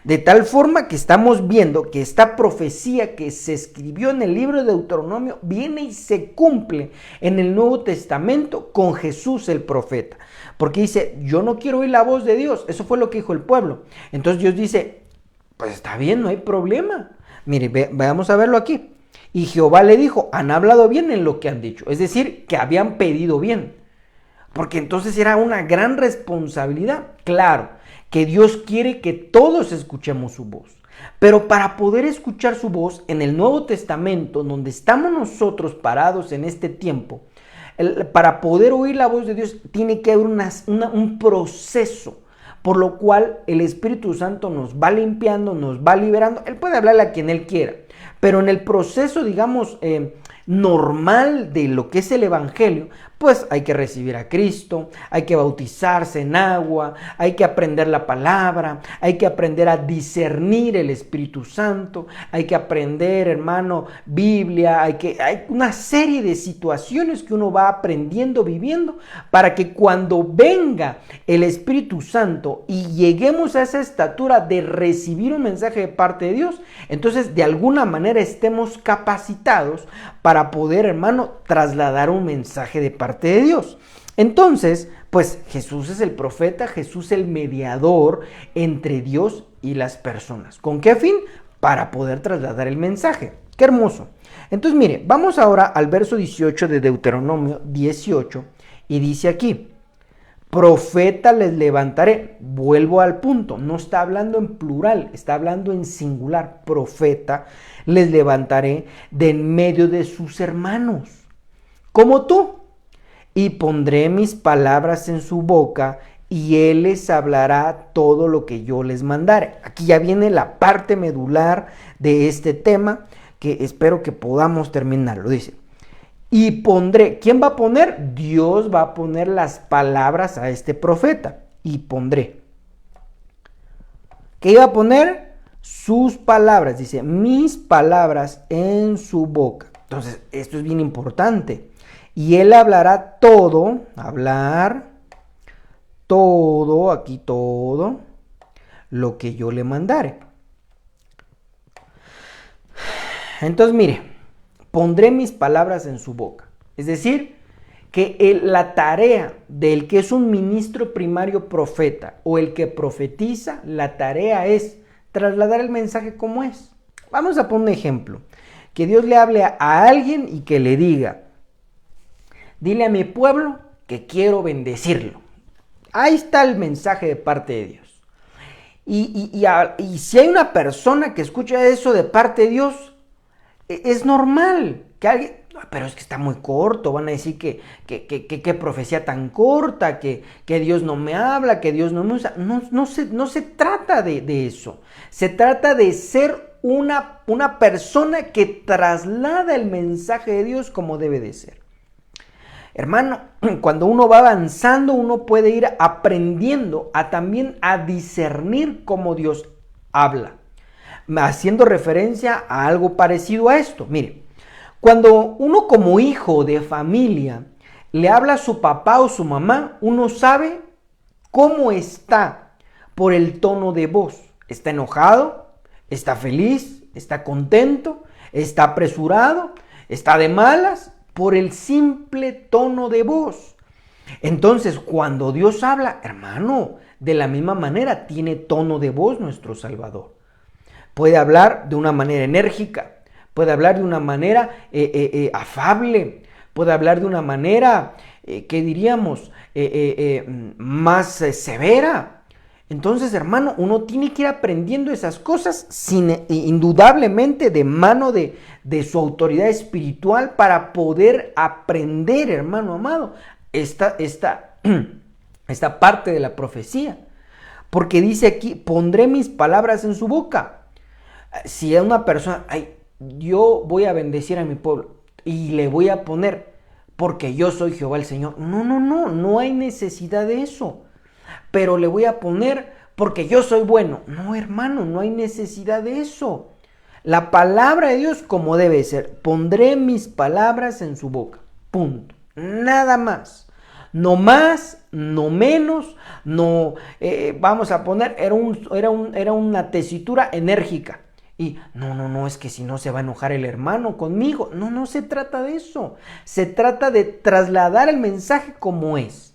De tal forma que estamos viendo que esta profecía que se escribió en el libro de Deuteronomio viene y se cumple en el Nuevo Testamento con Jesús el profeta. Porque dice, yo no quiero oír la voz de Dios. Eso fue lo que dijo el pueblo. Entonces Dios dice, pues está bien, no hay problema. Mire, vamos a verlo aquí. Y Jehová le dijo, han hablado bien en lo que han dicho. Es decir, que habían pedido bien. Porque entonces era una gran responsabilidad. Claro, que Dios quiere que todos escuchemos su voz. Pero para poder escuchar su voz en el Nuevo Testamento, donde estamos nosotros parados en este tiempo, para poder oír la voz de Dios tiene que haber un proceso, por lo cual el Espíritu Santo nos va limpiando, nos va liberando. Él puede hablarle a quien Él quiera, pero en el proceso, digamos, normal de lo que es el Evangelio, pues hay que recibir a Cristo, hay que bautizarse en agua, hay que aprender la palabra, hay que aprender a discernir el Espíritu Santo, hay que aprender, hermano, Biblia, hay una serie de situaciones que uno va aprendiendo, viviendo, para que cuando venga el Espíritu Santo y lleguemos a esa estatura de recibir un mensaje de parte de Dios, entonces de alguna manera estemos capacitados para poder, hermano, trasladar un mensaje de parte de Dios. Entonces, pues Jesús es el profeta, Jesús el mediador entre Dios y las personas. ¿Con qué fin? Para poder trasladar el mensaje. ¡Qué hermoso! Entonces, mire, vamos ahora al verso 18 de Deuteronomio 18 y dice aquí, profeta les levantaré. Vuelvo al punto, no está hablando en plural, está hablando en singular. Profeta les levantaré de en medio de sus hermanos, como tú, y pondré mis palabras en su boca, y él les hablará todo lo que yo les mandare. Aquí ya viene la parte medular de este tema, que espero que podamos terminarlo. Dice, y pondré, ¿quién va a poner? Dios va a poner las palabras a este profeta, y pondré. ¿Qué iba a poner? Sus palabras, dice, mis palabras en su boca. Entonces, esto es bien importante. Y él hablará todo, aquí todo, lo que yo le mandare. Entonces, mire, pondré mis palabras en su boca. Es decir, que la tarea del que es un ministro primario profeta o el que profetiza, la tarea es trasladar el mensaje como es. Vamos a poner un ejemplo. Que Dios le hable a alguien y que le diga, dile a mi pueblo que quiero bendecirlo. Ahí está el mensaje de parte de Dios. Y si hay una persona que escucha eso de parte de Dios, es normal que alguien, pero es que está muy corto, van a decir que profecía tan corta, que Dios no me habla, que Dios no me usa. No se trata de eso. Se trata de ser una persona que traslada el mensaje de Dios como debe de ser. Hermano, cuando uno va avanzando, uno puede ir aprendiendo también a discernir cómo Dios habla. Haciendo referencia a algo parecido a esto. Mire, cuando uno como hijo de familia le habla a su papá o su mamá, uno sabe cómo está por el tono de voz. ¿Está enojado? ¿Está feliz? ¿Está contento? ¿Está apresurado? ¿Está de malas? Por el simple tono de voz. Entonces, cuando Dios habla, hermano, de la misma manera tiene tono de voz nuestro Salvador. Puede hablar de una manera enérgica, puede hablar de una manera afable, puede hablar de una manera, ¿qué diríamos? Más severa. Entonces, hermano, uno tiene que ir aprendiendo esas cosas indudablemente de mano de su autoridad espiritual para poder aprender, hermano amado, esta parte de la profecía. Porque dice aquí, pondré mis palabras en su boca. Si a una persona, yo voy a bendecir a mi pueblo y le voy a poner, porque yo soy Jehová el Señor. No hay necesidad de eso. Pero le voy a poner porque yo soy bueno. No, hermano, no hay necesidad de eso. La palabra de Dios como debe ser. Pondré mis palabras en su boca. Punto. Nada más. No más, no menos, no, vamos a poner, era una tesitura enérgica. Y no, es que si no se va a enojar el hermano conmigo. No se trata de eso. Se trata de trasladar el mensaje como es.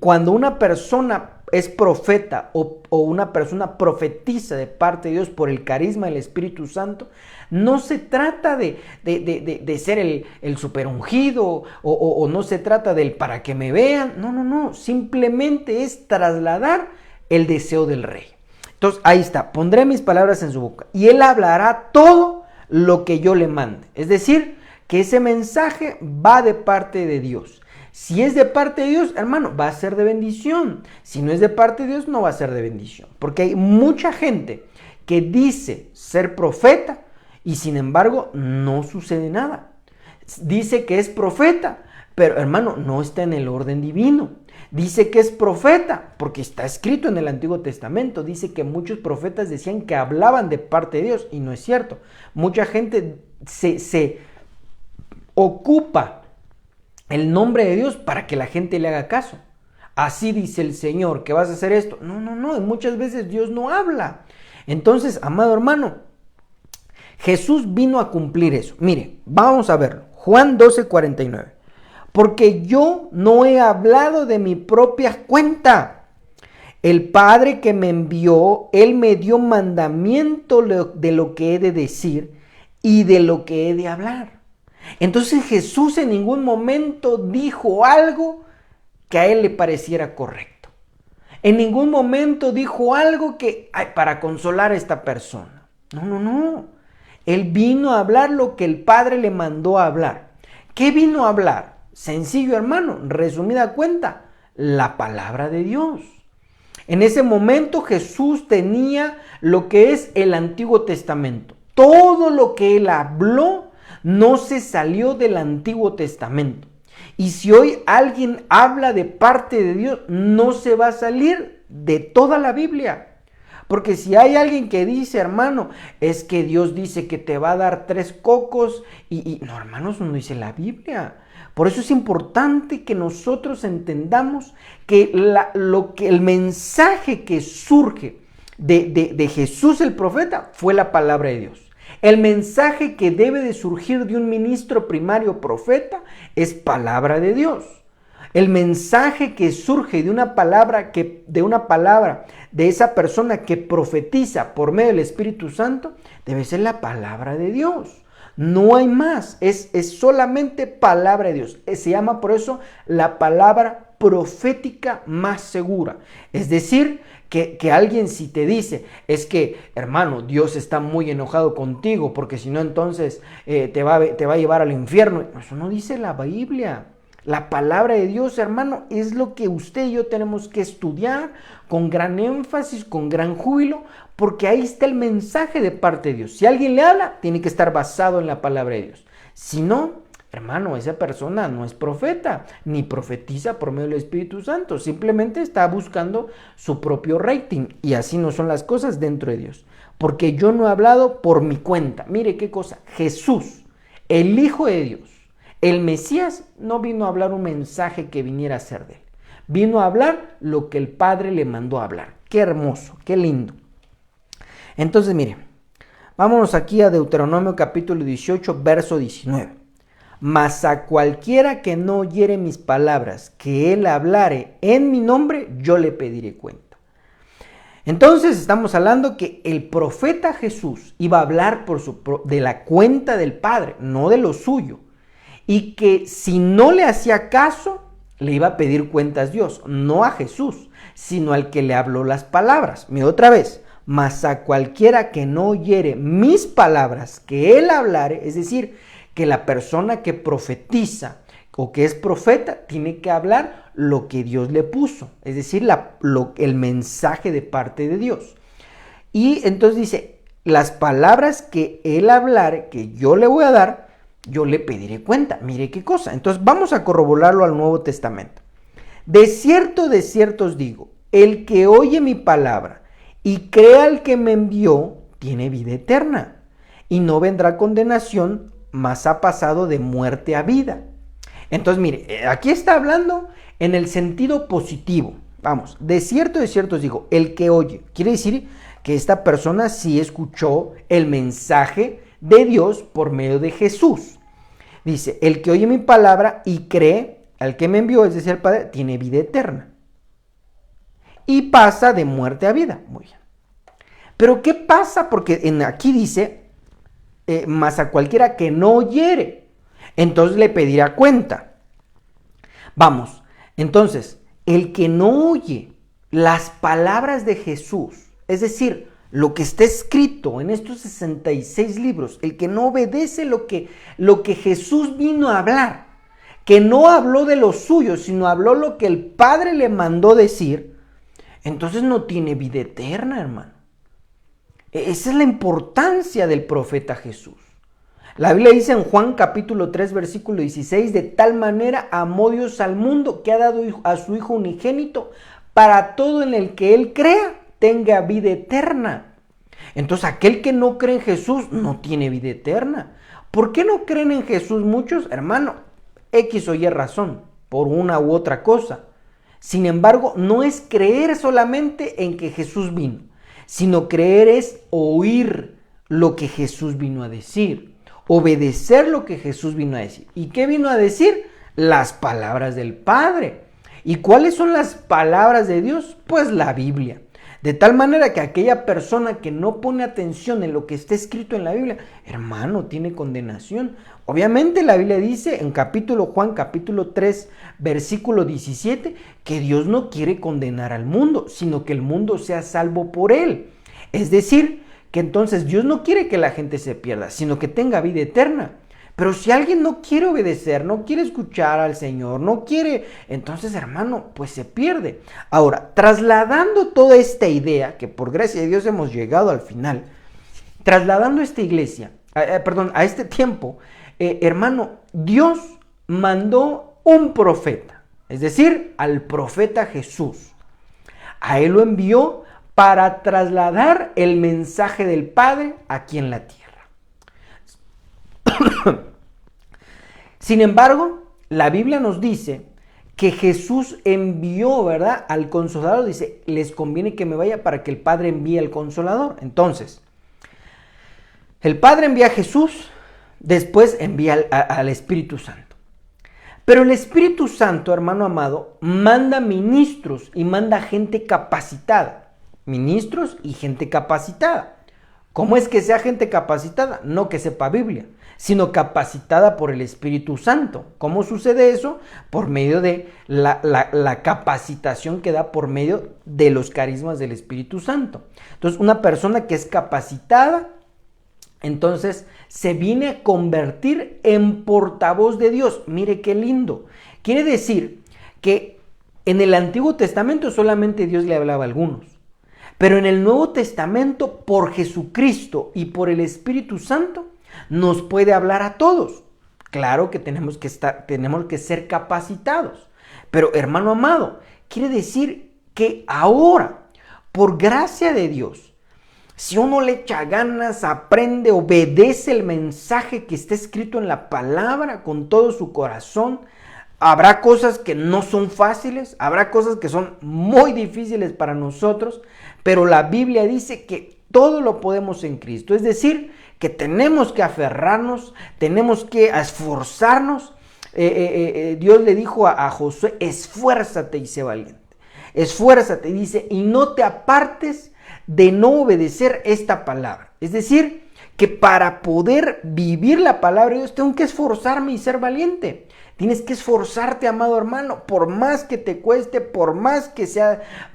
Cuando una persona es profeta o una persona profetiza de parte de Dios por el carisma del Espíritu Santo, no se trata de ser el super ungido o no se trata del para que me vean. No, simplemente es trasladar el deseo del rey. Entonces ahí está, pondré mis palabras en su boca y él hablará todo lo que yo le mande. Es decir, que ese mensaje va de parte de Dios. Si es de parte de Dios, hermano, va a ser de bendición. Si no es de parte de Dios, no va a ser de bendición. Porque hay mucha gente que dice ser profeta y sin embargo no sucede nada. Dice que es profeta, pero hermano, no está en el orden divino. Dice que es profeta, porque está escrito en el Antiguo Testamento. Dice que muchos profetas decían que hablaban de parte de Dios y no es cierto. Mucha gente se ocupa el nombre de Dios para que la gente le haga caso. Así dice el Señor, que vas a hacer esto. No, muchas veces Dios no habla. Entonces, amado hermano, Jesús vino a cumplir eso. Mire, vamos a verlo. Juan 12:49. Porque yo no he hablado de mi propia cuenta. El Padre que me envió, Él me dio mandamiento de lo que he de decir y de lo que he de hablar. Entonces Jesús en ningún momento dijo algo que a él le pareciera correcto. En ningún momento dijo algo que para consolar a esta persona. No. Él vino a hablar lo que el Padre le mandó a hablar. ¿Qué vino a hablar? Sencillo, hermano, resumida cuenta, la palabra de Dios. En ese momento Jesús tenía lo que es el Antiguo Testamento. Todo lo que él habló no se salió del Antiguo Testamento. Y si hoy alguien habla de parte de Dios, no se va a salir de toda la Biblia. Porque si hay alguien que dice, hermano, es que Dios dice que te va a dar 3 cocos no, hermanos, no dice la Biblia. Por eso es importante que nosotros entendamos que el mensaje que surge de Jesús el profeta fue la palabra de Dios. El mensaje que debe de surgir de un ministro primario profeta es palabra de Dios. El mensaje que surge de una palabra de esa persona que profetiza por medio del Espíritu Santo debe ser la palabra de Dios. No hay más, es solamente palabra de Dios. Se llama por eso la palabra profética más segura. Es decir, que alguien si te dice, es que hermano, Dios está muy enojado contigo, porque si no entonces te va a llevar al infierno. Eso no dice la Biblia. La palabra de Dios, hermano, es lo que usted y yo tenemos que estudiar con gran énfasis, con gran júbilo, porque ahí está el mensaje de parte de Dios. Si alguien le habla, tiene que estar basado en la palabra de Dios. Si no, hermano, esa persona no es profeta, ni profetiza por medio del Espíritu Santo. Simplemente está buscando su propio rating. Y así no son las cosas dentro de Dios. Porque yo no he hablado por mi cuenta. Mire qué cosa. Jesús, el Hijo de Dios, el Mesías, no vino a hablar un mensaje que viniera a ser de él. Vino a hablar lo que el Padre le mandó a hablar. Qué hermoso, qué lindo. Entonces, mire, vámonos aquí a Deuteronomio capítulo 18, verso 19. Mas a cualquiera que no oyere mis palabras, que él hablare en mi nombre, yo le pediré cuenta. Entonces estamos hablando que el profeta Jesús iba a hablar de la cuenta del Padre, no de lo suyo. Y que si no le hacía caso, le iba a pedir cuentas Dios, no a Jesús, sino al que le habló las palabras. Mira otra vez, mas a cualquiera que no oyere mis palabras, que él hablare, es decir, que la persona que profetiza o que es profeta tiene que hablar lo que Dios le puso, es decir, el mensaje de parte de Dios. Y entonces dice, las palabras que él hablare, que yo le voy a dar, yo le pediré cuenta. Mire qué cosa. Entonces vamos a corroborarlo al Nuevo Testamento. De cierto os digo, el que oye mi palabra y crea al que me envió, tiene vida eterna, y no vendrá condenación, mas ha pasado de muerte a vida. Entonces, mire, aquí está hablando en el sentido positivo. Vamos, de cierto os digo, el que oye. Quiere decir que esta persona sí escuchó el mensaje de Dios por medio de Jesús. Dice, el que oye mi palabra y cree al que me envió, es decir, el Padre, tiene vida eterna. Y pasa de muerte a vida. Muy bien. Pero ¿qué pasa? Porque aquí dice, mas a cualquiera que no oyere, entonces le pedirá cuenta. Vamos, entonces, el que no oye las palabras de Jesús, es decir, lo que está escrito en estos 66 libros, el que no obedece lo que Jesús vino a hablar, que no habló de lo suyo, sino habló lo que el Padre le mandó decir, entonces no tiene vida eterna, hermano. Esa es la importancia del profeta Jesús. La Biblia dice en Juan capítulo 3 versículo 16, de tal manera amó Dios al mundo que ha dado a su Hijo unigénito para todo en el que Él crea tenga vida eterna. Entonces aquel que no cree en Jesús no tiene vida eterna. ¿Por qué no creen en Jesús muchos? Hermano, X o Y razón, por una u otra cosa. Sin embargo, no es creer solamente en que Jesús vino, sino creer es oír lo que Jesús vino a decir, obedecer lo que Jesús vino a decir. ¿Y qué vino a decir? Las palabras del Padre. ¿Y cuáles son las palabras de Dios? Pues la Biblia. De tal manera que aquella persona que no pone atención en lo que está escrito en la Biblia, hermano, tiene condenación. Obviamente la Biblia dice en Juan capítulo 3, versículo 17, que Dios no quiere condenar al mundo, sino que el mundo sea salvo por él. Es decir, que entonces Dios no quiere que la gente se pierda, sino que tenga vida eterna. Pero si alguien no quiere obedecer, no quiere escuchar al Señor, no quiere, entonces hermano, pues se pierde. Ahora, trasladando toda esta idea, que por gracia de Dios hemos llegado al final, trasladando esta iglesia, a este tiempo, hermano, Dios mandó un profeta, es decir, al profeta Jesús. A él lo envió para trasladar el mensaje del Padre aquí en la tierra. Sin embargo, la Biblia nos dice que Jesús envió, ¿verdad?, al Consolador. Dice, les conviene que me vaya para que el Padre envíe al Consolador. Entonces, el Padre envía a Jesús, después envía al Espíritu Santo. Pero el Espíritu Santo, hermano amado, manda ministros y manda gente capacitada. Ministros y gente capacitada. ¿Cómo es que sea gente capacitada? No que sepa Biblia, sino capacitada por el Espíritu Santo. ¿Cómo sucede eso? Por medio de la capacitación que da por medio de los carismas del Espíritu Santo. Entonces, una persona que es capacitada, entonces se viene a convertir en portavoz de Dios. Mire qué lindo. Quiere decir que en el Antiguo Testamento solamente Dios le hablaba a algunos. Pero en el Nuevo Testamento, por Jesucristo y por el Espíritu Santo, nos puede hablar a todos. Claro que tenemos que ser capacitados. Pero, hermano amado, quiere decir que ahora, por gracia de Dios, si uno le echa ganas, aprende, obedece el mensaje que está escrito en la palabra con todo su corazón, habrá cosas que no son fáciles, habrá cosas que son muy difíciles para nosotros, pero la Biblia dice que todo lo podemos en Cristo. Es decir, que tenemos que aferrarnos, tenemos que esforzarnos. Dios le dijo a Josué, esfuérzate y sé valiente. Esfuérzate, dice, y no te apartes de no obedecer esta palabra. Es decir, que para poder vivir la palabra de Dios tengo que esforzarme y ser valiente. Tienes que esforzarte, amado hermano, por más que te cueste, por más que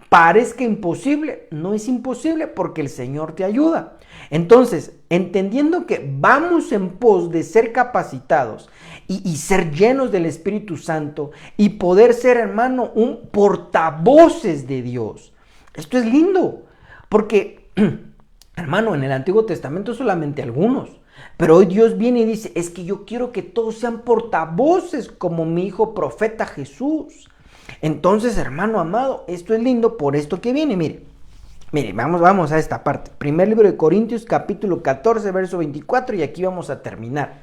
parezca imposible, no es imposible porque el Señor te ayuda. Entonces, entendiendo que vamos en pos de ser capacitados y ser llenos del Espíritu Santo y poder ser, hermano, un portavoces de Dios. Esto es lindo, porque, hermano, en el Antiguo Testamento solamente algunos. Pero hoy Dios viene y dice, es que yo quiero que todos sean portavoces como mi hijo profeta Jesús. Entonces, hermano amado, esto es lindo por esto que viene. Mire, vamos a esta parte. Primer libro de Corintios, capítulo 14, verso 24, y aquí vamos a terminar.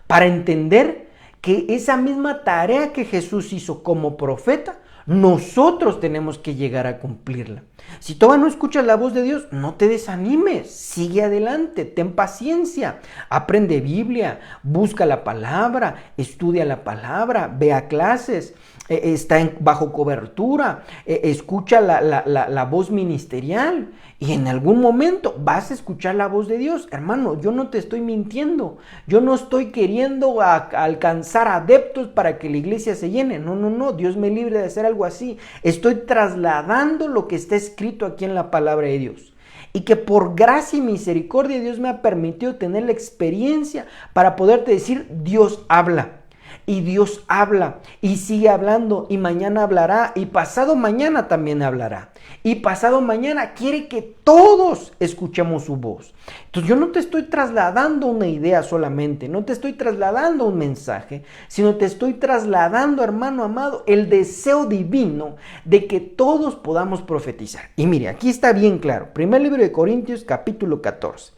Para entender que esa misma tarea que Jesús hizo como profeta, nosotros tenemos que llegar a cumplirla. Si todavía no escuchas la voz de Dios, no te desanimes, sigue adelante, ten paciencia, aprende Biblia, busca la palabra, estudia la palabra, ve a clases, está bajo cobertura, escucha la voz ministerial y en algún momento vas a escuchar la voz de Dios. Hermano, yo no te estoy mintiendo, yo no estoy queriendo alcanzar adeptos para que la iglesia se llene, no, Dios me libre de hacer algo así. Estoy trasladando lo que está escrito aquí en la palabra de Dios. Y que por gracia y misericordia Dios me ha permitido tener la experiencia para poderte decir, Dios habla. Y Dios habla y sigue hablando y mañana hablará y pasado mañana también hablará. Y pasado mañana quiere que todos escuchemos su voz. Entonces yo no te estoy trasladando una idea solamente, no te estoy trasladando un mensaje, sino te estoy trasladando, hermano amado, el deseo divino de que todos podamos profetizar. Y mire, aquí está bien claro, primer libro de Corintios, capítulo 14.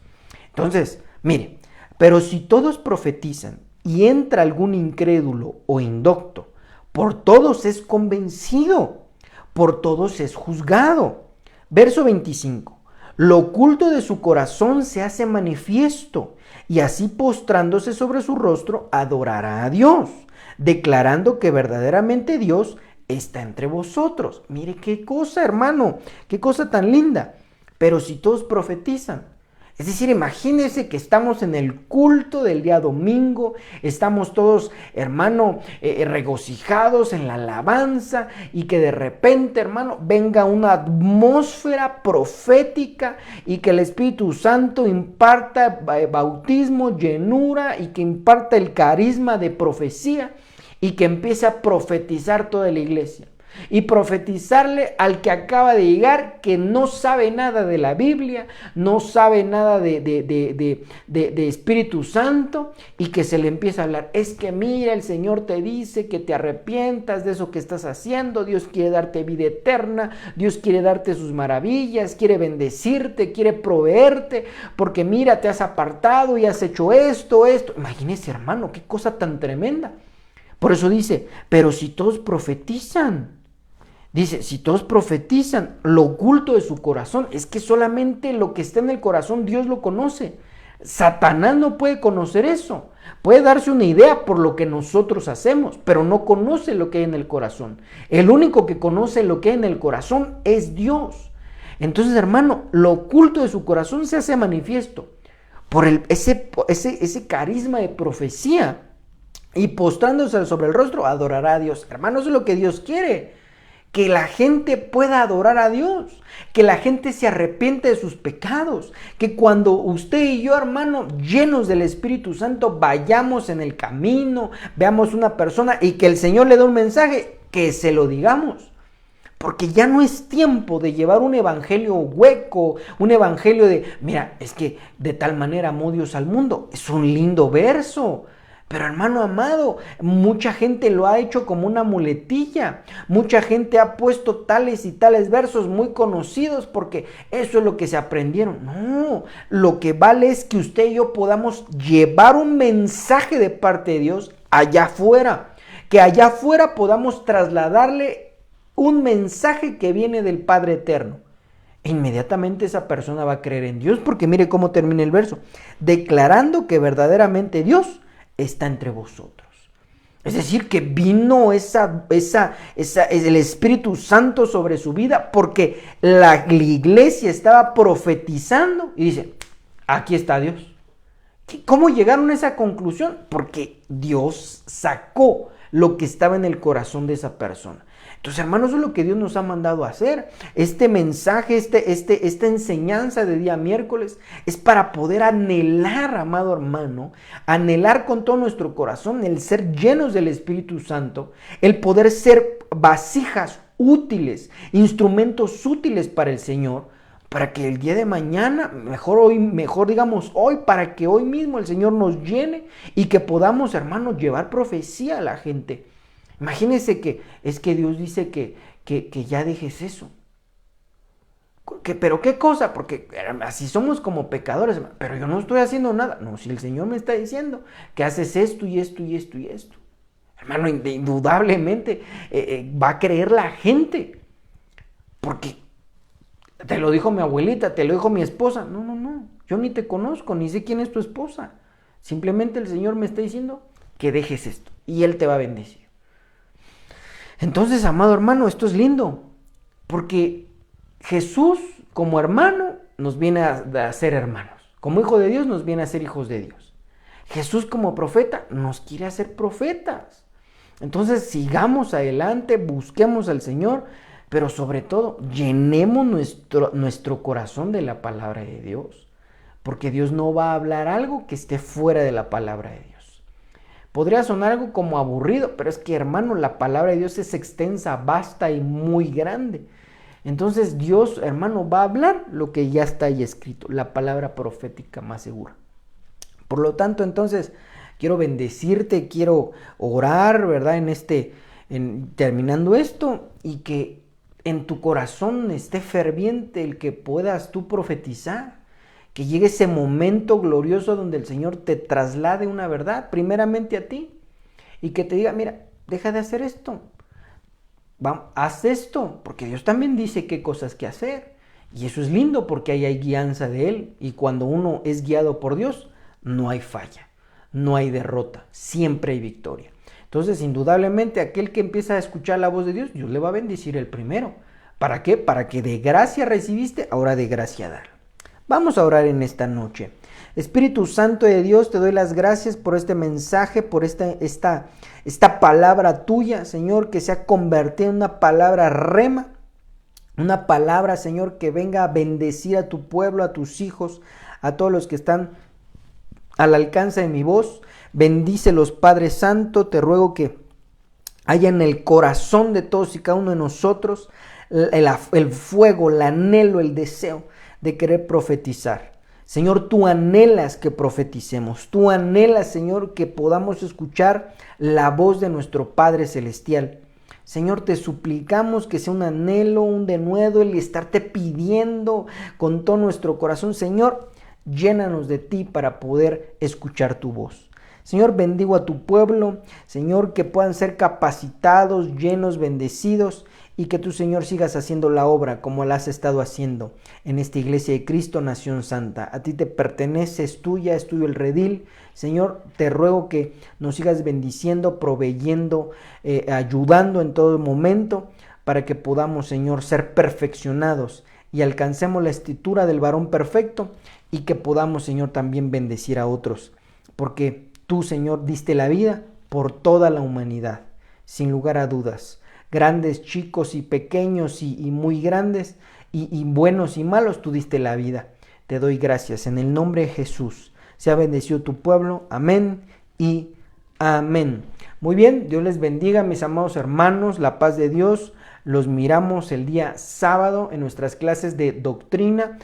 Entonces, mire, pero si todos profetizan, y entra algún incrédulo o indocto, por todos es convencido, por todos es juzgado. Verso 25. Lo oculto de su corazón se hace manifiesto, y así postrándose sobre su rostro adorará a Dios, declarando que verdaderamente Dios está entre vosotros. Mire qué cosa, hermano, qué cosa tan linda. Pero si todos profetizan, es decir, imagínense que estamos en el culto del día domingo, estamos todos, hermano, regocijados en la alabanza y que de repente, hermano, venga una atmósfera profética y que el Espíritu Santo imparta bautismo, llenura y que imparta el carisma de profecía y que empiece a profetizar toda la iglesia. Y profetizarle al que acaba de llegar, que no sabe nada de la Biblia, no sabe nada de Espíritu Santo, y que se le empieza a hablar. Es que mira, el Señor te dice que te arrepientas de eso que estás haciendo. Dios quiere darte vida eterna, Dios quiere darte sus maravillas, quiere bendecirte, quiere proveerte, porque mira, te has apartado y has hecho esto. Imagínese, hermano, qué cosa tan tremenda. Por eso dice, pero si todos profetizan, dice, si todos profetizan, lo oculto de su corazón, es que solamente lo que está en el corazón Dios lo conoce. Satanás no puede conocer eso. Puede darse una idea por lo que nosotros hacemos, pero no conoce lo que hay en el corazón. El único que conoce lo que hay en el corazón es Dios. Entonces, hermano, lo oculto de su corazón se hace manifiesto. por ese carisma de profecía, y postrándose sobre el rostro, adorará a Dios. Hermanos, eso es lo que Dios quiere, que la gente pueda adorar a Dios, que la gente se arrepiente de sus pecados, que cuando usted y yo, hermano, llenos del Espíritu Santo, vayamos en el camino, veamos una persona y que el Señor le dé un mensaje, que se lo digamos. Porque ya no es tiempo de llevar un evangelio hueco, un evangelio de, mira, es que de tal manera amó Dios al mundo. Es un lindo verso. Pero hermano amado, mucha gente lo ha hecho como una muletilla. Mucha gente ha puesto tales y tales versos muy conocidos porque eso es lo que se aprendieron. No, lo que vale es que usted y yo podamos llevar un mensaje de parte de Dios allá afuera. Que allá afuera podamos trasladarle un mensaje que viene del Padre Eterno. E inmediatamente esa persona va a creer en Dios, porque mire cómo termina el verso. Declarando que verdaderamente Dios está entre vosotros. Es decir, que vino el Espíritu Santo sobre su vida porque la iglesia estaba profetizando y dice, aquí está Dios. ¿Cómo llegaron a esa conclusión? Porque Dios sacó lo que estaba en el corazón de esa persona. Entonces, hermanos, eso es lo que Dios nos ha mandado a hacer. Este mensaje, esta enseñanza de día miércoles es para poder anhelar, amado hermano, anhelar con todo nuestro corazón el ser llenos del Espíritu Santo, el poder ser vasijas útiles, instrumentos útiles para el Señor, para que el día de mañana, mejor digamos hoy, para que hoy mismo el Señor nos llene y que podamos, hermanos, llevar profecía a la gente. Imagínense que es que Dios dice que ya dejes eso. ¿Pero qué cosa? Porque así somos como pecadores. Pero yo no estoy haciendo nada. No, si el Señor me está diciendo que haces esto y esto y esto y esto. Hermano, indudablemente va a creer la gente. Porque te lo dijo mi abuelita, te lo dijo mi esposa. No. Yo ni te conozco, ni sé quién es tu esposa. Simplemente el Señor me está diciendo que dejes esto. Y Él te va a bendecir. Entonces, amado hermano, esto es lindo, porque Jesús como hermano nos viene a ser hermanos, como hijo de Dios nos viene a ser hijos de Dios. Jesús como profeta nos quiere hacer profetas. Entonces, sigamos adelante, busquemos al Señor, pero sobre todo, llenemos nuestro corazón de la palabra de Dios, porque Dios no va a hablar algo que esté fuera de la palabra de Dios. Podría sonar algo como aburrido, pero es que, hermano, la palabra de Dios es extensa, vasta y muy grande. Entonces Dios, hermano, va a hablar lo que ya está ahí escrito, la palabra profética más segura. Por lo tanto, entonces, quiero bendecirte, quiero orar, ¿verdad? Terminando esto, y que en tu corazón esté ferviente el que puedas tú profetizar. Que llegue ese momento glorioso donde el Señor te traslade una verdad, primeramente a ti, y que te diga, mira, deja de hacer esto, haz esto, porque Dios también dice qué cosas que hacer, y eso es lindo porque ahí hay guianza de Él, y cuando uno es guiado por Dios, no hay falla, no hay derrota, siempre hay victoria. Entonces, indudablemente, aquel que empieza a escuchar la voz de Dios, Dios le va a bendecir el primero. ¿Para qué? Para que de gracia recibiste, ahora de gracia dar. Vamos a orar en esta noche. Espíritu Santo de Dios, te doy las gracias por este mensaje, por esta palabra tuya, Señor, que se ha convertido en una palabra rema, una palabra, Señor, que venga a bendecir a tu pueblo, a tus hijos, a todos los que están al alcance de mi voz. Bendícelos, Padre Santo, te ruego que haya en el corazón de todos y cada uno de nosotros el fuego, el anhelo, el deseo de querer profetizar. Señor, tú anhelas que profeticemos, tú anhelas, Señor, que podamos escuchar la voz de nuestro Padre Celestial. Señor, te suplicamos que sea un anhelo, un denuedo, el estarte pidiendo con todo nuestro corazón. Señor, llénanos de ti para poder escuchar tu voz. Señor, bendigo a tu pueblo, Señor, que puedan ser capacitados, llenos, bendecidos, y que tú, Señor, sigas haciendo la obra como la has estado haciendo en esta iglesia de Cristo, Nación Santa. A ti te pertenece, es tuya, es tuyo el redil. Señor, te ruego que nos sigas bendiciendo, proveyendo, ayudando en todo momento, para que podamos, Señor, ser perfeccionados y alcancemos la estatura del varón perfecto, y que podamos, Señor, también bendecir a otros, porque tú, Señor, diste la vida por toda la humanidad, sin lugar a dudas. Grandes, chicos y pequeños y muy grandes y buenos y malos, tú diste la vida. Te doy gracias en el nombre de Jesús. Sea bendecido tu pueblo. Amén y amén. Muy bien, Dios les bendiga, mis amados hermanos, la paz de Dios. Los miramos el día sábado en nuestras clases de doctrina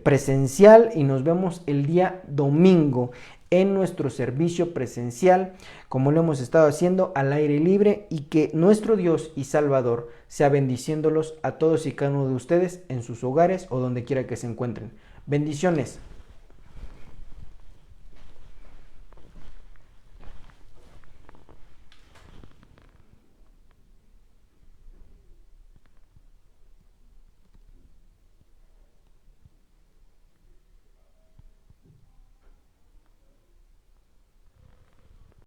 presencial y nos vemos el día domingo en nuestro servicio presencial, como lo hemos estado haciendo al aire libre, y que nuestro Dios y Salvador sea bendiciéndolos a todos y cada uno de ustedes en sus hogares o donde quiera que se encuentren. Bendiciones.